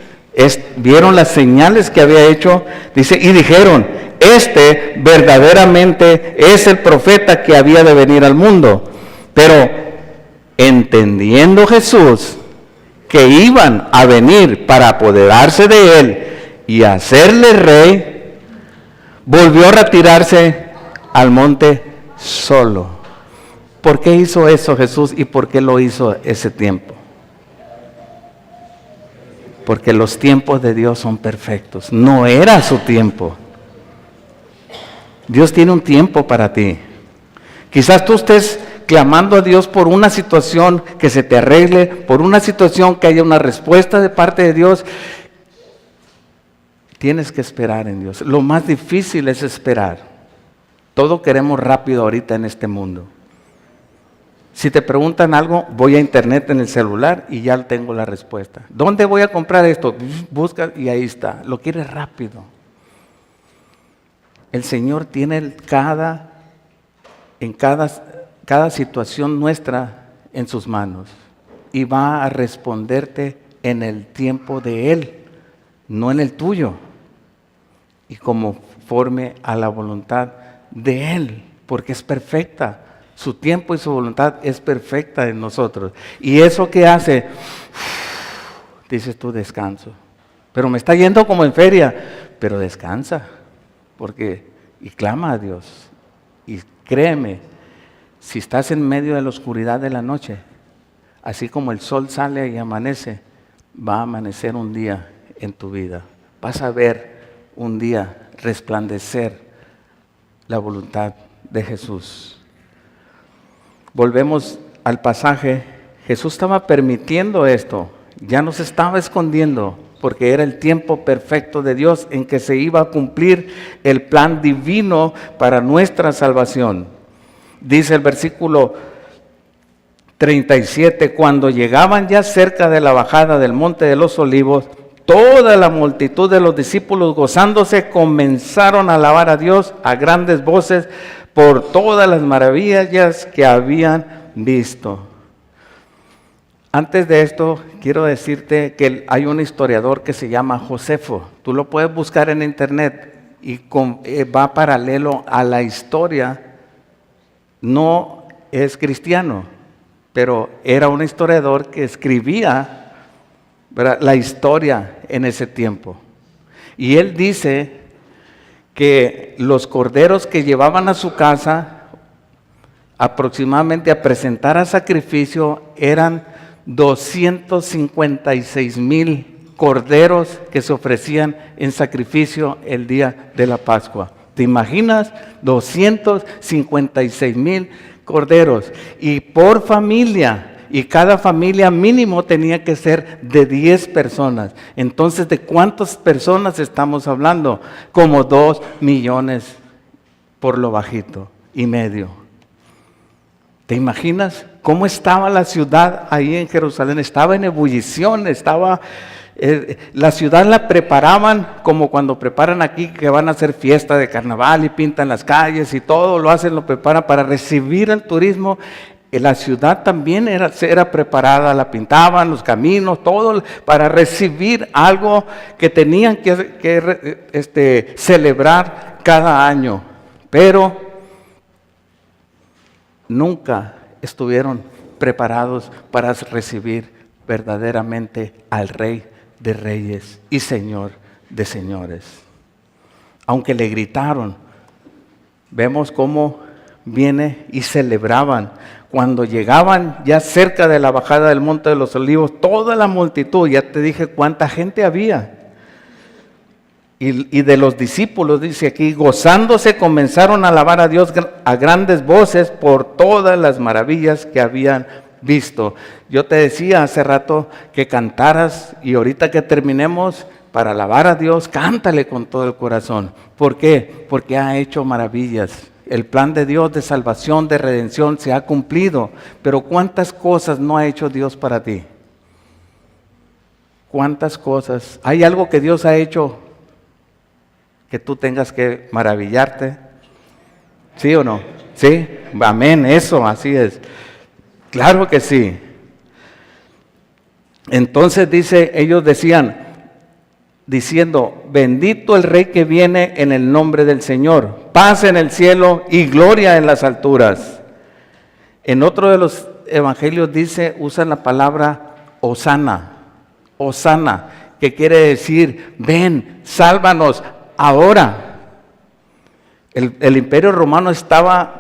Vieron las señales que había hecho, dice, y dijeron: este verdaderamente es el profeta que había de venir al mundo. Pero entendiendo Jesús que iban a venir para apoderarse de él y hacerle rey, volvió a retirarse al monte solo. ¿Por qué hizo eso Jesús y por qué lo hizo ese tiempo? Porque los tiempos de Dios son perfectos. No era su tiempo. Dios tiene un tiempo para ti. Quizás tú estés clamando a Dios por una situación que se te arregle, por una situación que haya una respuesta de parte de Dios. Tienes que esperar en Dios. Lo más difícil es esperar. Todo queremos rápido ahorita en este mundo. Si te preguntan algo, voy a internet en el celular y ya tengo la respuesta. ¿Dónde voy a comprar esto? Busca y ahí está. Lo quieres rápido. El Señor tiene en cada situación nuestra en sus manos y va a responderte en el tiempo de Él, no en el tuyo, y conforme a la voluntad de Él, porque es perfecta. Su tiempo y su voluntad es perfecta en nosotros. Y eso que hace, dices tú, descanso. Pero me está yendo como en feria, pero descansa, y clama a Dios. Y créeme, si estás en medio de la oscuridad de la noche, así como el sol sale y amanece, va a amanecer un día en tu vida. Vas a ver un día resplandecer la voluntad de Jesús. Volvemos al pasaje. Jesús estaba permitiendo esto, ya no se estaba escondiendo, porque era el tiempo perfecto de Dios en que se iba a cumplir el plan divino para nuestra salvación. Dice el versículo 37, cuando llegaban ya cerca de la bajada del Monte de los Olivos, toda la multitud de los discípulos, gozándose, comenzaron a alabar a Dios a grandes voces por todas las maravillas que habían visto. Antes de esto, quiero decirte que hay un historiador que se llama Josefo. Tú lo puedes buscar en internet y va paralelo a la historia. No es cristiano, pero era un historiador que escribía, ¿verdad?, la historia en ese tiempo. Y él dice que los corderos que llevaban a su casa aproximadamente a presentar a sacrificio eran 256,000 corderos que se ofrecían en sacrificio el día de la Pascua. ¿Te imaginas? 256,000 corderos. Y por familia, y cada familia mínimo tenía que ser de 10 personas. Entonces, ¿de cuántas personas estamos hablando? Como 2 millones por lo bajito y medio. ¿Te imaginas cómo estaba la ciudad ahí en Jerusalén? Estaba en ebullición, la ciudad la preparaban como cuando preparan aquí que van a hacer fiesta de carnaval y pintan las calles y todo, lo preparan para recibir el turismo. La ciudad también era preparada, la pintaban, los caminos, todo para recibir algo que tenían que celebrar cada año. Pero nunca estuvieron preparados para recibir verdaderamente al Rey de Reyes y Señor de Señores. Aunque le gritaron, vemos cómo viene y celebraban. Cuando llegaban ya cerca de la bajada del Monte de los Olivos, toda la multitud, ya te dije cuánta gente había. Y de los discípulos, dice aquí, gozándose, comenzaron a alabar a Dios a grandes voces por todas las maravillas que habían visto. Yo te decía hace rato que cantaras, y ahorita que terminemos, para alabar a Dios, cántale con todo el corazón. ¿Por qué? Porque ha hecho maravillas. El plan de Dios de salvación, de redención se ha cumplido. Pero ¿cuántas cosas no ha hecho Dios para ti? ¿Cuántas cosas? ¿Hay algo que Dios ha hecho que tú tengas que maravillarte? ¿Sí o no? ¿Sí? Amén, eso, así es. Claro que sí. Entonces ellos decían, diciendo, bendito el Rey que viene en el nombre del Señor, paz en el cielo y gloria en las alturas. En otro de los evangelios usan la palabra Hosana, que quiere decir, ven, sálvanos ahora. El imperio romano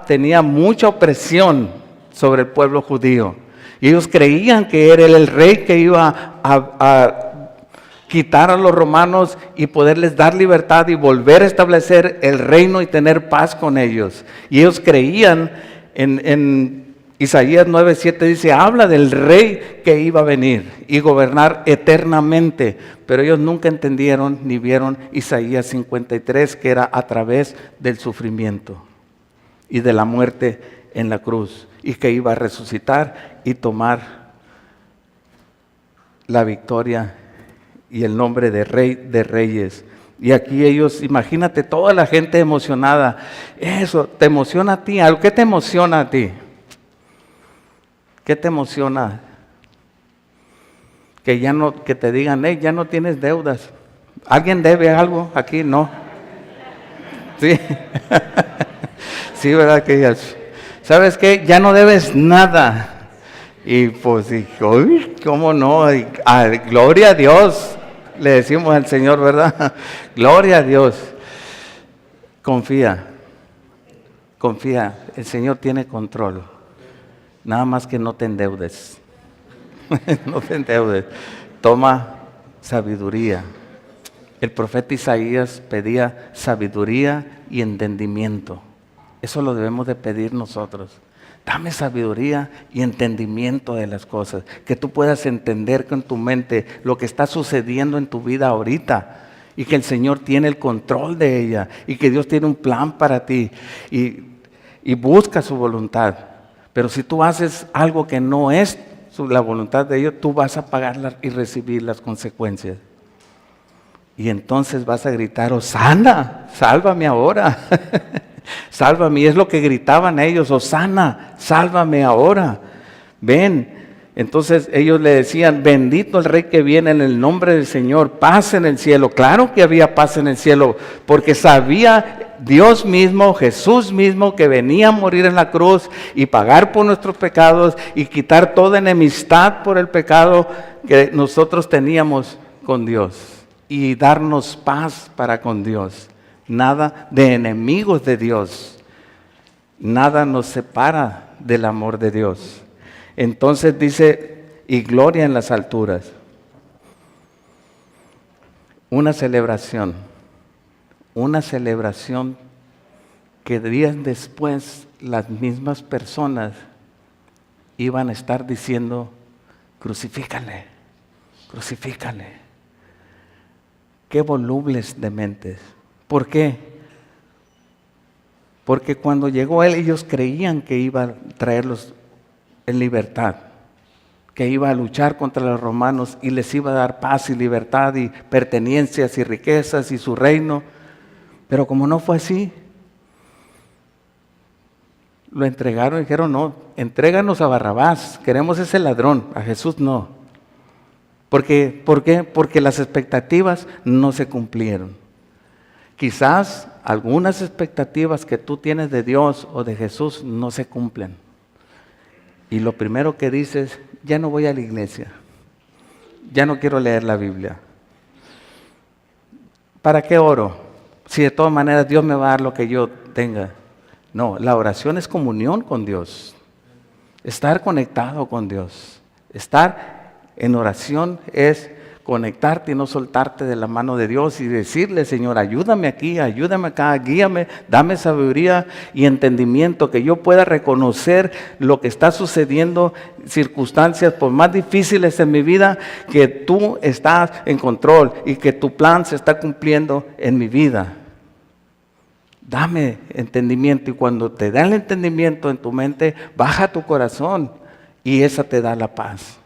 tenía mucha opresión sobre el pueblo judío. Y ellos creían que era el rey que iba a quitar a los romanos y poderles dar libertad y volver a establecer el reino y tener paz con ellos. Y ellos creían en Isaías 9:7 dice, habla del rey que iba a venir y gobernar eternamente. Pero ellos nunca entendieron ni vieron Isaías 53, que era a través del sufrimiento y de la muerte en la cruz, y que iba a resucitar y tomar la victoria y el nombre de Rey de Reyes. Y aquí ellos, imagínate toda la gente emocionada. Eso, ¿te emociona a ti? ¿Qué te emociona a ti? ¿Qué te emociona? Que ya no, que te digan, hey, ya no tienes deudas. ¿Alguien debe algo aquí? No. Sí. Sí, ¿verdad? Que ¿sabes qué? Ya no debes nada. Y pues dije, uy, ¿cómo no? Y, gloria a Dios, le decimos al Señor, ¿verdad? Gloria a Dios. Confía, confía, el Señor tiene control. Nada más que no te endeudes. No te endeudes. Toma sabiduría. El profeta Isaías pedía sabiduría y entendimiento. Eso lo debemos de pedir nosotros. Dame sabiduría y entendimiento de las cosas. Que tú puedas entender con tu mente lo que está sucediendo en tu vida ahorita. Y que el Señor tiene el control de ella. Y que Dios tiene un plan para ti. Y busca su voluntad. Pero si tú haces algo que no es la voluntad de Dios, tú vas a pagar y recibir las consecuencias. Y entonces vas a gritar, Hosana, sálvame ahora. Sálvame, es lo que gritaban ellos, Hosana, sálvame ahora. Ven. Entonces ellos le decían, bendito el Rey que viene en el nombre del Señor, paz en el cielo. Claro que había paz en el cielo, porque sabía Dios mismo, Jesús mismo, que venía a morir en la cruz y pagar por nuestros pecados y quitar toda enemistad por el pecado que nosotros teníamos con Dios y darnos paz para con Dios. Nada de enemigos de Dios. Nada nos separa del amor de Dios. Entonces dice, y gloria en las alturas. Una celebración que días después las mismas personas iban a estar diciendo, crucifícale, crucifícale. Qué volubles de mentes. ¿Por qué? Porque cuando llegó Él, ellos creían que iba a traerlos en libertad, que iba a luchar contra los romanos y les iba a dar paz y libertad y pertenencias y riquezas y su reino. Pero como no fue así, lo entregaron y dijeron, no, entréganos a Barrabás, queremos ese ladrón, a Jesús no. ¿Por qué? Porque las expectativas no se cumplieron. Quizás algunas expectativas que tú tienes de Dios o de Jesús no se cumplen. Y lo primero que dices, ya no voy a la iglesia, ya no quiero leer la Biblia. ¿Para qué oro? Si de todas maneras Dios me va a dar lo que yo tenga. No, la oración es comunión con Dios, estar conectado con Dios. Estar en oración es conectarte y no soltarte de la mano de Dios y decirle, Señor, ayúdame aquí, ayúdame acá, guíame, dame sabiduría y entendimiento, que yo pueda reconocer lo que está sucediendo, circunstancias por más difíciles en mi vida, que tú estás en control y que tu plan se está cumpliendo en mi vida. Dame entendimiento, y cuando te da el entendimiento en tu mente, baja tu corazón y esa te da la paz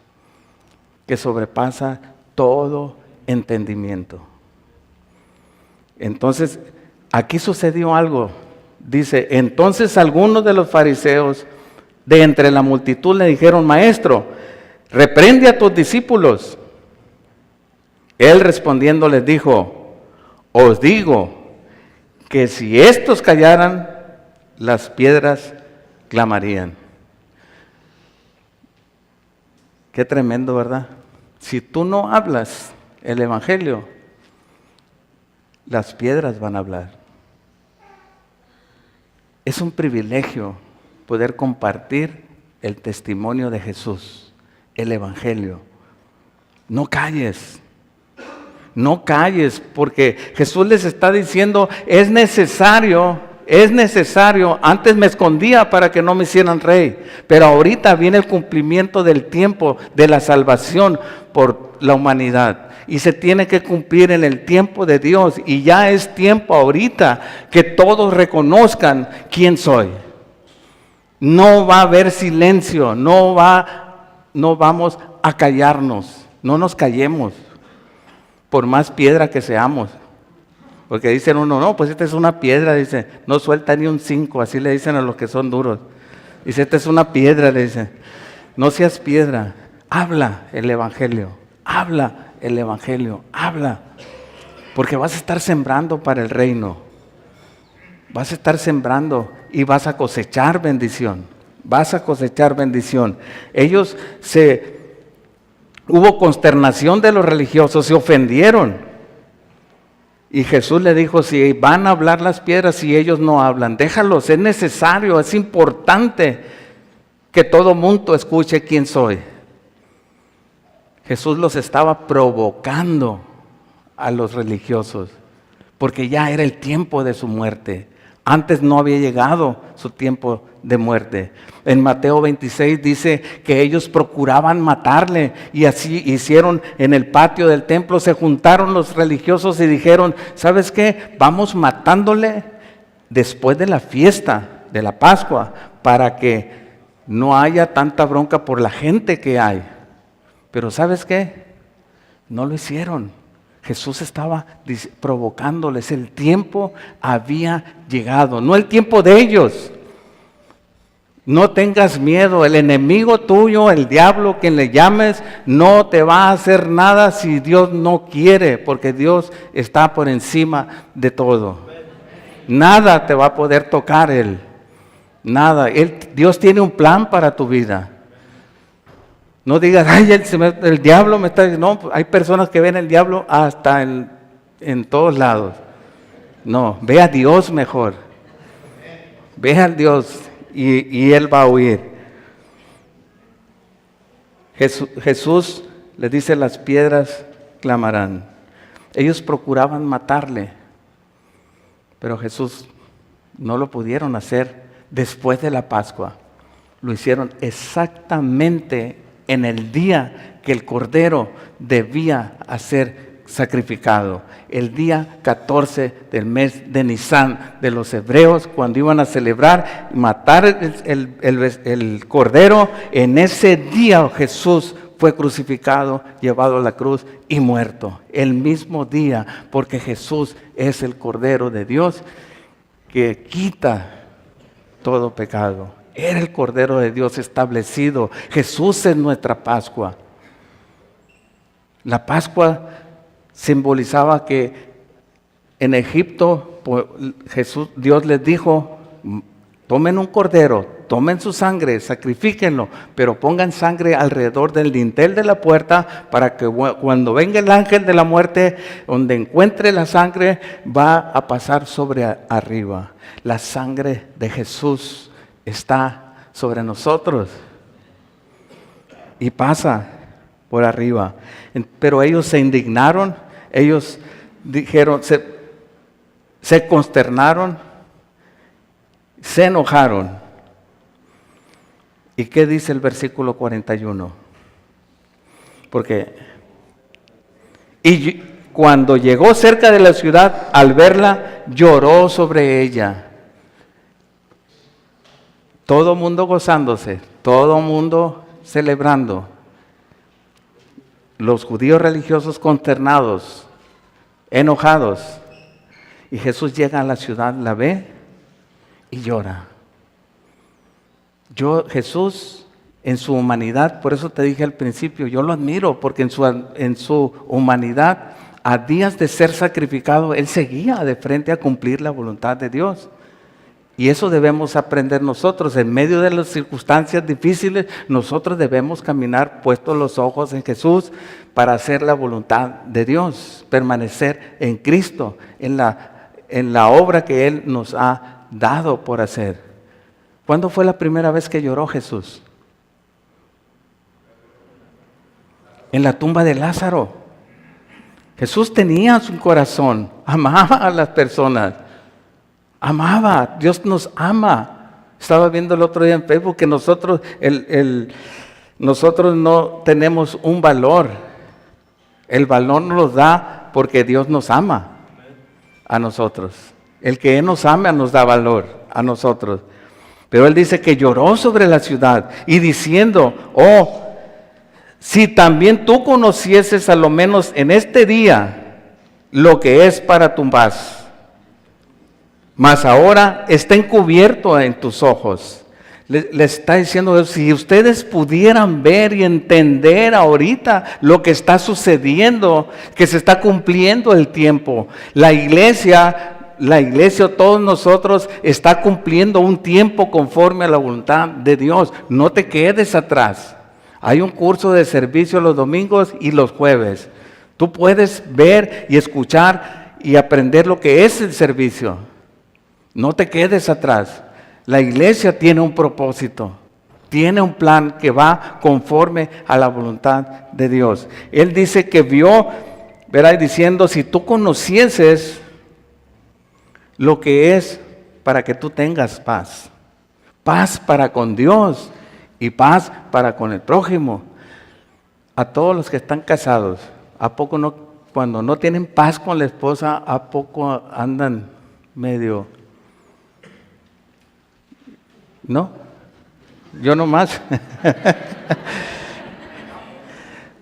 que sobrepasa todo entendimiento. Entonces, aquí sucedió algo. Dice, entonces algunos de los fariseos de entre la multitud le dijeron, Maestro, reprende a tus discípulos. Él respondiendo les dijo, os digo que si estos callaran, las piedras clamarían. Qué tremendo, ¿verdad? Si tú no hablas el evangelio, las piedras van a hablar. Es un privilegio poder compartir el testimonio de Jesús, el evangelio. No calles. No calles, porque Jesús les está diciendo, es necesario, antes me escondía para que no me hicieran rey, pero ahorita viene el cumplimiento del tiempo de la salvación por la humanidad. Y se tiene que cumplir en el tiempo de Dios, y ya es tiempo ahorita que todos reconozcan quién soy. No va a haber silencio, no vamos a callarnos, no nos callemos. Por más piedra que seamos, porque dicen uno, no, pues esta es una piedra, dice, no suelta ni un 5, así le dicen a los que son duros. Dice, esta es una piedra, le dicen, no seas piedra, habla el evangelio, habla el evangelio, habla, porque vas a estar sembrando para el reino. Vas a estar sembrando y vas a cosechar bendición. Vas a cosechar bendición. Hubo consternación de los religiosos, se ofendieron. Y Jesús le dijo, si van a hablar las piedras y ellos no hablan, déjalos, es necesario, es importante que todo mundo escuche quién soy. Jesús los estaba provocando a los religiosos, porque ya era el tiempo de su muerte. Antes no había llegado su tiempo de muerte. En Mateo 26 dice que ellos procuraban matarle y así hicieron en el patio del templo. Se juntaron los religiosos y dijeron, ¿sabes qué? Vamos matándole después de la fiesta de la Pascua para que no haya tanta bronca por la gente que hay. Pero ¿sabes qué? No lo hicieron. Jesús estaba provocándoles, el tiempo había llegado, no el tiempo de ellos. No tengas miedo, el enemigo tuyo, el diablo, quien le llames, no te va a hacer nada si Dios no quiere, porque Dios está por encima de todo. Nada te va a poder tocar Él, nada. Dios tiene un plan para tu vida. No digas, ay, el diablo me está... No, hay personas que ven el diablo hasta en todos lados. No, ve a Dios mejor. Ve a Dios y Él va a huir. Jesús le dice, las piedras clamarán. Ellos procuraban matarle, pero Jesús no lo pudieron hacer después de la Pascua. Lo hicieron exactamente en el día que el Cordero debía ser sacrificado, el día 14 del mes de Nisan de los hebreos, cuando iban a celebrar, matar el Cordero. En ese día Jesús fue crucificado, llevado a la cruz y muerto, el mismo día, porque Jesús es el Cordero de Dios que quita todo pecado. Era el Cordero de Dios establecido. Jesús es nuestra Pascua. La Pascua simbolizaba que en Egipto Dios les dijo, tomen un cordero, tomen su sangre, sacrifíquenlo, pero pongan sangre alrededor del dintel de la puerta para que cuando venga el ángel de la muerte, donde encuentre la sangre, va a pasar sobre arriba. La sangre de Jesús está sobre nosotros y pasa por arriba. Pero ellos se indignaron, ellos dijeron, se consternaron, se enojaron. ¿Y qué dice el versículo 41? Y cuando llegó cerca de la ciudad, al verla, lloró sobre ella. Todo mundo gozándose, todo mundo celebrando. Los judíos religiosos consternados, enojados. Y Jesús llega a la ciudad, la ve y llora. Jesús en su humanidad, por eso te dije al principio, yo lo admiro, porque en su humanidad, a días de ser sacrificado, Él seguía de frente a cumplir la voluntad de Dios. Y eso debemos aprender nosotros. En medio de las circunstancias difíciles, nosotros debemos caminar puestos los ojos en Jesús para hacer la voluntad de Dios, permanecer en Cristo, en la obra que Él nos ha dado por hacer. ¿Cuándo fue la primera vez que lloró Jesús? En la tumba de Lázaro. Jesús tenía su corazón, amaba a las personas. Amaba, Dios nos ama. Estaba viendo el otro día en Facebook que nosotros no tenemos un valor. El valor nos lo da porque Dios nos ama a nosotros. El que Él nos ama nos da valor a nosotros. Pero Él dice que lloró sobre la ciudad y diciendo, oh, si también tú conocieses a lo menos en este día lo que es para tu paz. Mas ahora está encubierto en tus ojos. Le está diciendo, si ustedes pudieran ver y entender ahorita lo que está sucediendo, que se está cumpliendo el tiempo. La iglesia, todos nosotros, está cumpliendo un tiempo conforme a la voluntad de Dios. No te quedes atrás. Hay un curso de servicio los domingos y los jueves. Tú puedes ver y escuchar y aprender lo que es el servicio. No te quedes atrás. La iglesia tiene un propósito, tiene un plan que va conforme a la voluntad de Dios. Él dice que vio, verá, diciendo, si tú conocieses lo que es para que tú tengas paz, paz para con Dios y paz para con el prójimo. A todos los que están casados, ¿a poco no, cuando no tienen paz con la esposa, a poco andan medio... ¿No? Yo nomás.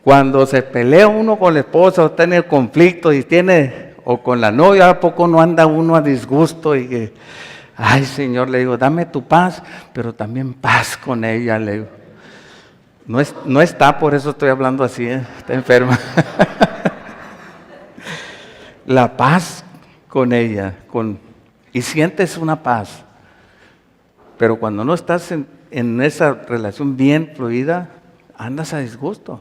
Cuando se pelea uno con la esposa o está en el conflicto y tiene, o con la novia, ¿a poco no anda uno a disgusto? Y que, ay Señor, le digo, dame tu paz, pero también paz con ella, le digo. No está, por eso estoy hablando así, está enferma. La paz con ella, y sientes una paz. Pero cuando no estás en esa relación bien fluida, andas a disgusto.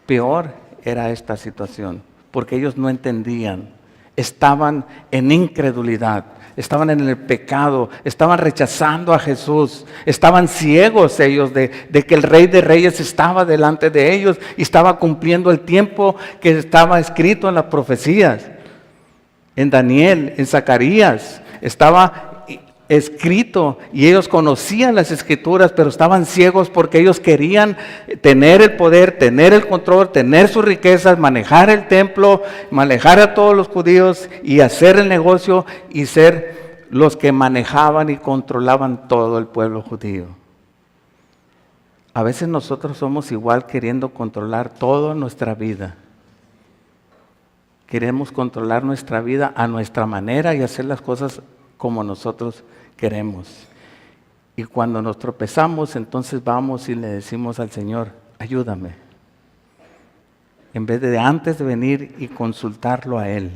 Peor era esta situación, porque ellos no entendían. Estaban en incredulidad, estaban en el pecado, estaban rechazando a Jesús. Estaban ciegos ellos de que el Rey de Reyes estaba delante de ellos y estaba cumpliendo el tiempo que estaba escrito en las profecías. En Daniel, en Zacarías, estaba escrito, y ellos conocían las escrituras, pero estaban ciegos porque ellos querían tener el poder, tener el control, tener sus riquezas, manejar el templo, manejar a todos los judíos y hacer el negocio y ser los que manejaban y controlaban todo el pueblo judío. A veces nosotros somos igual, queriendo controlar toda nuestra vida. Queremos controlar nuestra vida a nuestra manera y hacer las cosas como nosotros queremos. Y cuando nos tropezamos, entonces vamos y le decimos al Señor, ayúdame. En vez de antes de venir y consultarlo a Él.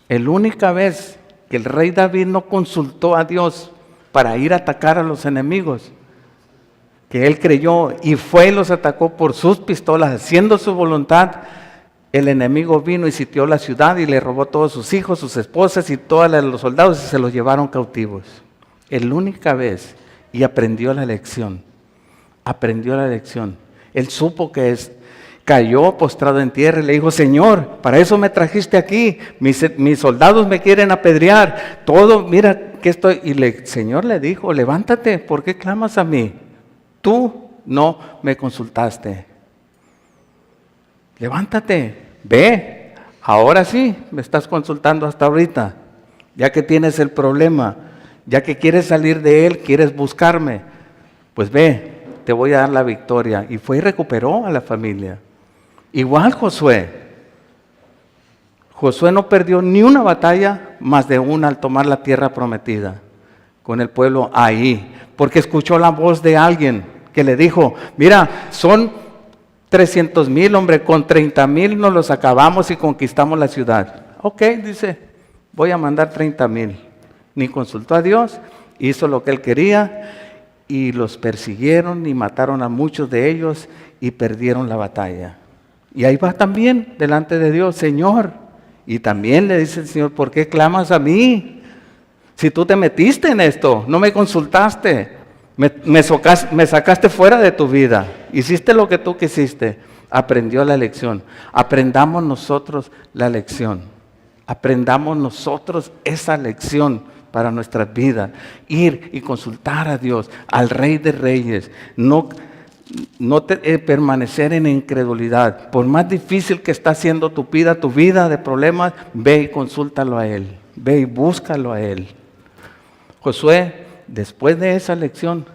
La única vez que el rey David no consultó a Dios para ir a atacar a los enemigos, que él creyó y fue y los atacó por sus pistolas, haciendo su voluntad, el enemigo vino y sitió la ciudad y le robó todos sus hijos, sus esposas y todos los soldados y se los llevaron cautivos. La única vez, y aprendió la lección. Aprendió la lección. Él supo que cayó postrado en tierra y le dijo, Señor, para eso me trajiste aquí. Mis soldados me quieren apedrear. Todo, mira que estoy. Y el Señor le dijo, levántate, ¿por qué clamas a mí? Tú no me consultaste. Levántate, ve, ahora sí me estás consultando hasta ahorita, ya que tienes el problema, ya que quieres salir de él, quieres buscarme, pues ve, te voy a dar la victoria. Y fue y recuperó a la familia. Igual Josué no perdió ni una batalla, más de una al tomar la tierra prometida, con el pueblo ahí, porque escuchó la voz de alguien que le dijo, mira, son 300,000, hombre, con 30,000 nos los acabamos y conquistamos la ciudad. Ok, dice, voy a mandar 30,000. Ni consultó a Dios, hizo lo que él quería y los persiguieron y mataron a muchos de ellos y perdieron la batalla. Y ahí va también delante de Dios, Señor. Y también le dice el Señor, ¿por qué clamas a mí? Si tú te metiste en esto, no me consultaste. Me sacaste fuera de tu vida, hiciste lo que tú quisiste. Aprendió la lección. Aprendamos nosotros la lección. Aprendamos nosotros esa lección para nuestras vidas. Ir y consultar a Dios, al Rey de Reyes. No permanecer en incredulidad. Por más difícil que está siendo tu vida de problemas, ve y consúltalo a Él. Ve y búscalo a Él. Josué, después de esa lección,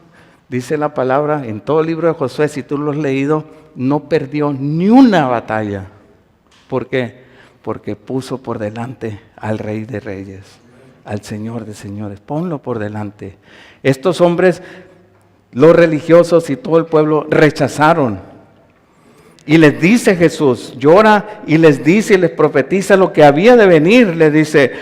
dice la palabra en todo el libro de Josué, si tú lo has leído, no perdió ni una batalla. ¿Por qué? Porque puso por delante al Rey de Reyes, al Señor de Señores. Ponlo por delante. Estos hombres los religiosos y todo el pueblo rechazaron. Y les dice Jesús, llora y les dice y les profetiza lo que había de venir. Les dice,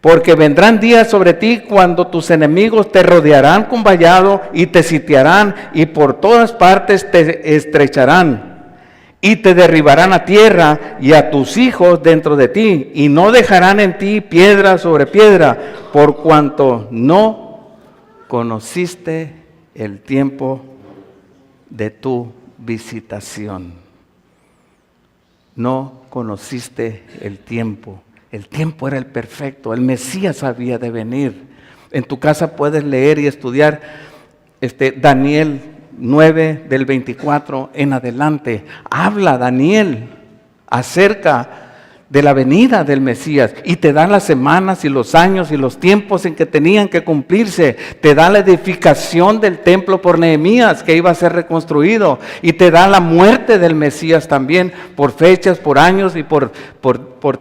porque vendrán días sobre ti cuando tus enemigos te rodearán con vallado y te sitiarán y por todas partes te estrecharán y te derribarán a tierra y a tus hijos dentro de ti y no dejarán en ti piedra sobre piedra por cuanto no conociste el tiempo de tu visitación. No conociste el tiempo. El tiempo era el perfecto. El Mesías había de venir. En tu casa puedes leer y estudiar Daniel 9 del 24 en adelante. Habla Daniel acerca de la venida del Mesías y te da las semanas y los años y los tiempos en que tenían que cumplirse. Te da la edificación del templo por Nehemías que iba a ser reconstruido y te da la muerte del Mesías también por fechas, por años y por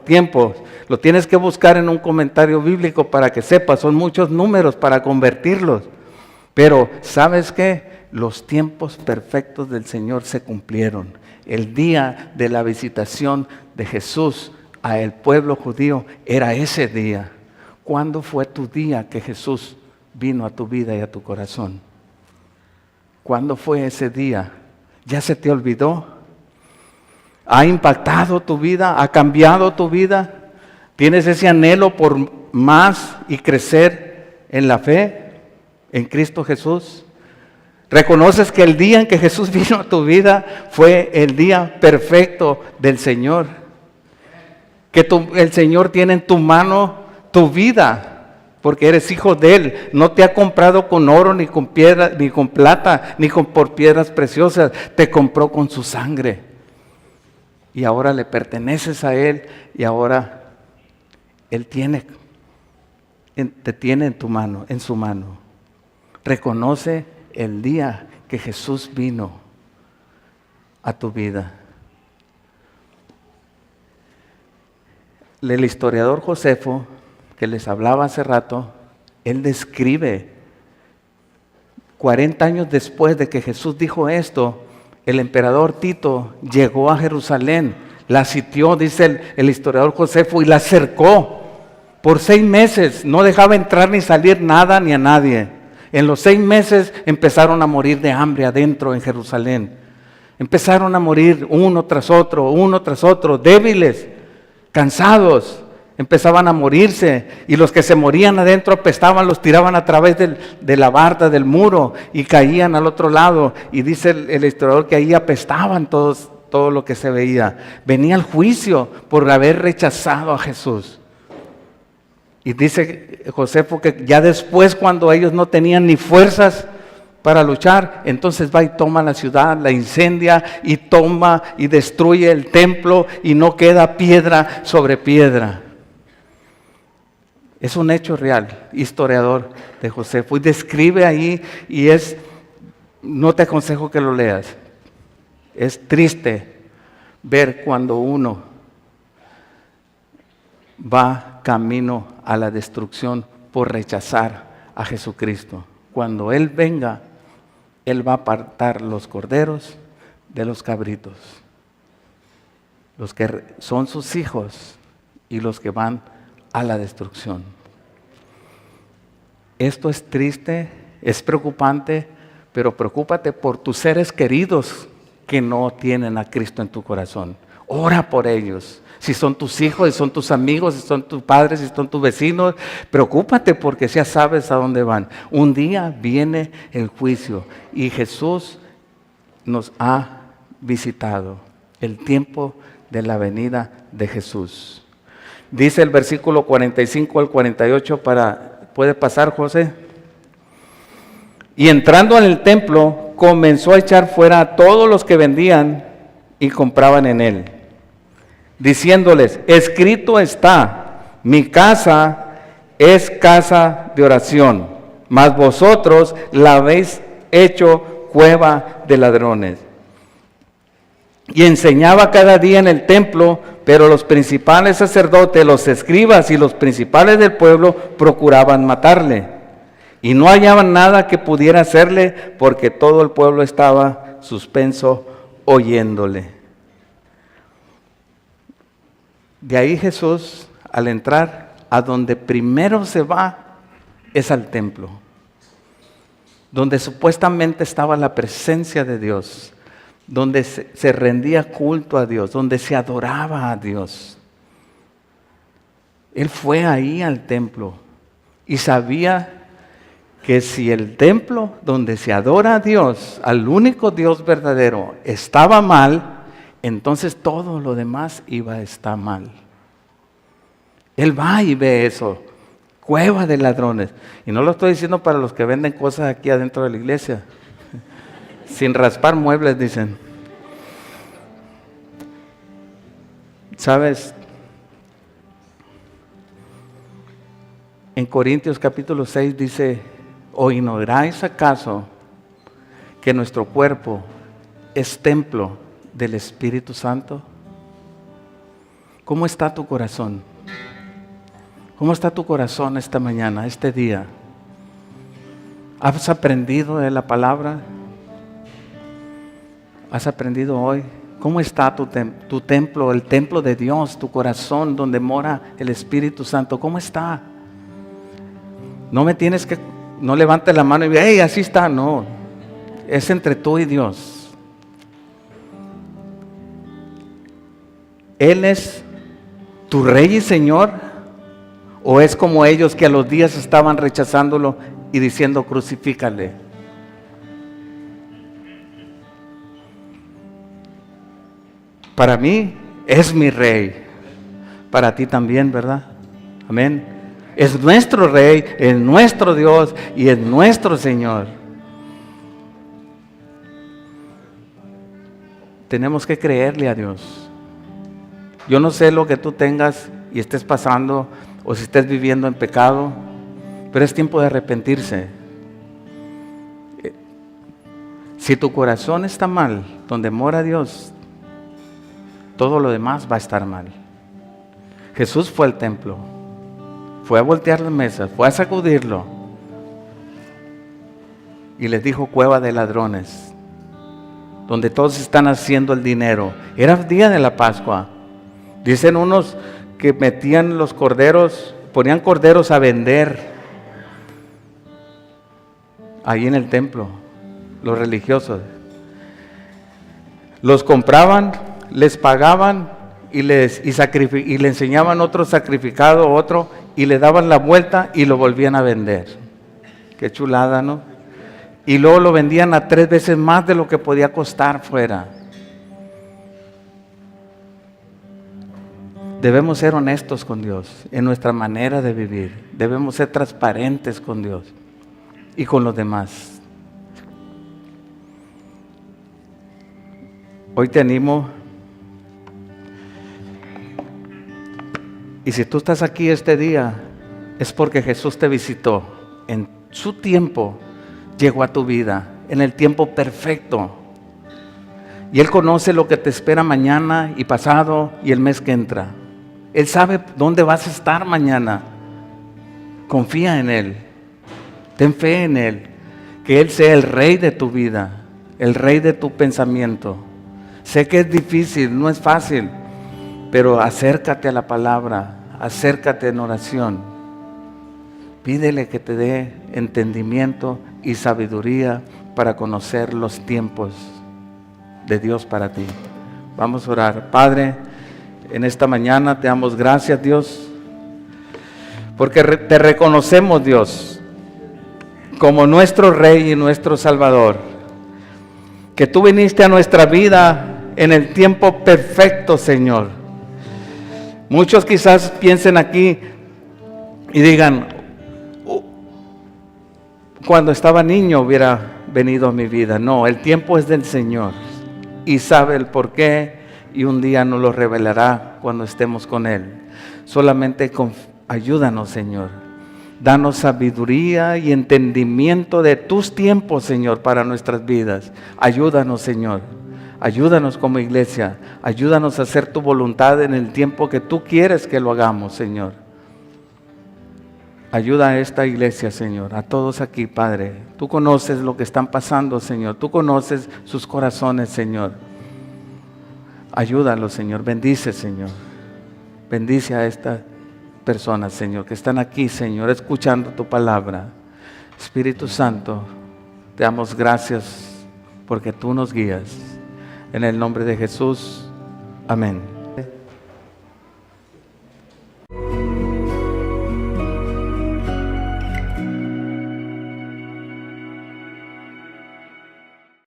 tiempos. Lo tienes que buscar en un comentario bíblico para que sepas, son muchos números para convertirlos. Pero ¿sabes qué? Los tiempos perfectos del Señor se cumplieron. El día de la visitación de Jesús a el pueblo judío era ese día. ¿Cuándo fue tu día que Jesús vino a tu vida y a tu corazón? ¿Cuándo fue ese día? ¿Ya se te olvidó? ¿Ha impactado tu vida? ¿Ha cambiado tu vida? ¿Tienes ese anhelo por más y crecer en la fe en Cristo Jesús? ¿Reconoces que el día en que Jesús vino a tu vida fue el día perfecto del Señor? Que el Señor tiene en tu mano tu vida, porque eres hijo de Él. No te ha comprado con oro, ni con piedra, ni con plata, ni por piedras preciosas. Te compró con su sangre. Y ahora le perteneces a Él y ahora Él te tiene en tu mano, en su mano. Reconoce el día que Jesús vino a tu vida. El historiador Josefo, que les hablaba hace rato, él describe 40 años después de que Jesús dijo esto, el emperador Tito llegó a Jerusalén, la sitió, dice el historiador Josefo, y la cercó por 6 meses, no dejaba entrar ni salir nada ni a nadie. En los 6 meses empezaron a morir de hambre adentro en Jerusalén. Empezaron a morir uno tras otro, débiles, cansados. Empezaban a morirse y los que se morían adentro apestaban, los tiraban a través de la barda del muro y caían al otro lado. Y dice el historiador que ahí apestaban todo lo que se veía. Venía el juicio por haber rechazado a Jesús. Y dice Josefo que ya después, cuando ellos no tenían ni fuerzas para luchar, entonces va y toma la ciudad, la incendia y toma y destruye el templo y no queda piedra sobre piedra. Es un hecho real, historiador de Josefo, y describe ahí, y no te aconsejo que lo leas. Es triste ver cuando uno va camino a la destrucción por rechazar a Jesucristo. Cuando Él venga, Él va a apartar los corderos de los cabritos, los que son sus hijos y los que van a la destrucción. Esto es triste, es preocupante, pero preocúpate por tus seres queridos que no tienen a Cristo en tu corazón. Ora por ellos. Si son tus hijos, si son tus amigos, si son tus padres, si son tus vecinos, preocúpate porque ya sabes a dónde van. Un día viene el juicio y Jesús nos ha visitado. El tiempo de la venida de Jesús. Dice el versículo 45 al 48 ¿puede pasar, José? Y entrando en el templo, comenzó a echar fuera a todos los que vendían y compraban en él, diciéndoles: escrito está, mi casa es casa de oración, mas vosotros la habéis hecho cueva de ladrones. Y enseñaba cada día en el templo, pero los principales sacerdotes, los escribas y los principales del pueblo procuraban matarle. Y no hallaban nada que pudiera hacerle, porque todo el pueblo estaba suspenso oyéndole. De ahí Jesús, al entrar, a donde primero se va, es al templo, donde supuestamente estaba la presencia de Dios, donde se rendía culto a Dios, donde se adoraba a Dios. Él fue ahí al templo y sabía que si el templo donde se adora a Dios, al único Dios verdadero, estaba mal, entonces todo lo demás iba a estar mal. Él va y ve eso, cueva de ladrones. Y no lo estoy diciendo para los que venden cosas aquí adentro de la iglesia, sin raspar muebles, dicen. ¿Sabes? En Corintios capítulo 6 dice: ¿o ignoráis acaso que nuestro cuerpo es templo del Espíritu Santo? ¿Cómo está tu corazón? ¿Cómo está tu corazón esta mañana, este día? ¿Has aprendido de la palabra? ¿Has aprendido hoy? ¿Cómo está tu templo, el templo de Dios, tu corazón donde mora el Espíritu Santo? ¿Cómo está? No levantes la mano y digas, hey, así está. No, es entre tú y Dios. ¿Él es tu Rey y Señor? ¿O es como ellos que a los días estaban rechazándolo y diciendo, crucifícale? Para mí es mi Rey. Para ti también, ¿verdad? Amén. Es nuestro Rey, es nuestro Dios y es nuestro Señor. Tenemos que creerle a Dios. Yo no sé lo que tú tengas y estés pasando o si estés viviendo en pecado, pero es tiempo de arrepentirse. Si tu corazón está mal, donde mora Dios, todo lo demás va a estar mal. Jesús fue al templo, fue a voltear las mesas, fue a sacudirlo y les dijo cueva de ladrones, donde todos están haciendo el dinero. Era el día de la Pascua. Dicen unos que metían los corderos, ponían corderos a vender ahí en el templo, los religiosos. Los compraban, les pagaban y le enseñaban otro sacrificado, otro, y le daban la vuelta y lo volvían a vender. Qué chulada, ¿no? Y luego lo vendían a 3 veces más de lo que podía costar fuera. Debemos ser honestos con Dios en nuestra manera de vivir. Debemos ser transparentes con Dios y con los demás. Hoy te animo. Y si tú estás aquí este día, es porque Jesús te visitó. En su tiempo llegó a tu vida, en el tiempo perfecto. Y Él conoce lo que te espera mañana y pasado y el mes que entra. Él sabe dónde vas a estar mañana. Confía en Él. Ten fe en Él. Que Él sea el Rey de tu vida, el Rey de tu pensamiento. Sé que es difícil, no es fácil, pero acércate a la palabra, acércate en oración. Pídele que te dé entendimiento y sabiduría para conocer los tiempos de Dios para ti. Vamos a orar. Padre, en esta mañana te damos gracias, Dios, porque te reconocemos, Dios, como nuestro Rey y nuestro Salvador, que tú viniste a nuestra vida en el tiempo perfecto, Señor. Muchos quizás piensen aquí y digan, cuando estaba niño hubiera venido a mi vida. No, el tiempo es del Señor y sabe el porqué y un día nos lo revelará cuando estemos con Él. Solamente ayúdanos, Señor. Danos sabiduría y entendimiento de tus tiempos, Señor, para nuestras vidas. Ayúdanos, Señor. Ayúdanos como iglesia. Ayúdanos a hacer tu voluntad en el tiempo que tú quieres que lo hagamos, Señor. Ayuda a esta iglesia, Señor, a todos aquí, Padre. Tú conoces lo que están pasando, Señor. Tú conoces sus corazones, Señor. Ayúdalos, Señor. Bendice, Señor. Bendice a estas personas, Señor, que están aquí, Señor, escuchando tu palabra. Espíritu Santo, te damos gracias porque tú nos guías. En el nombre de Jesús, amén.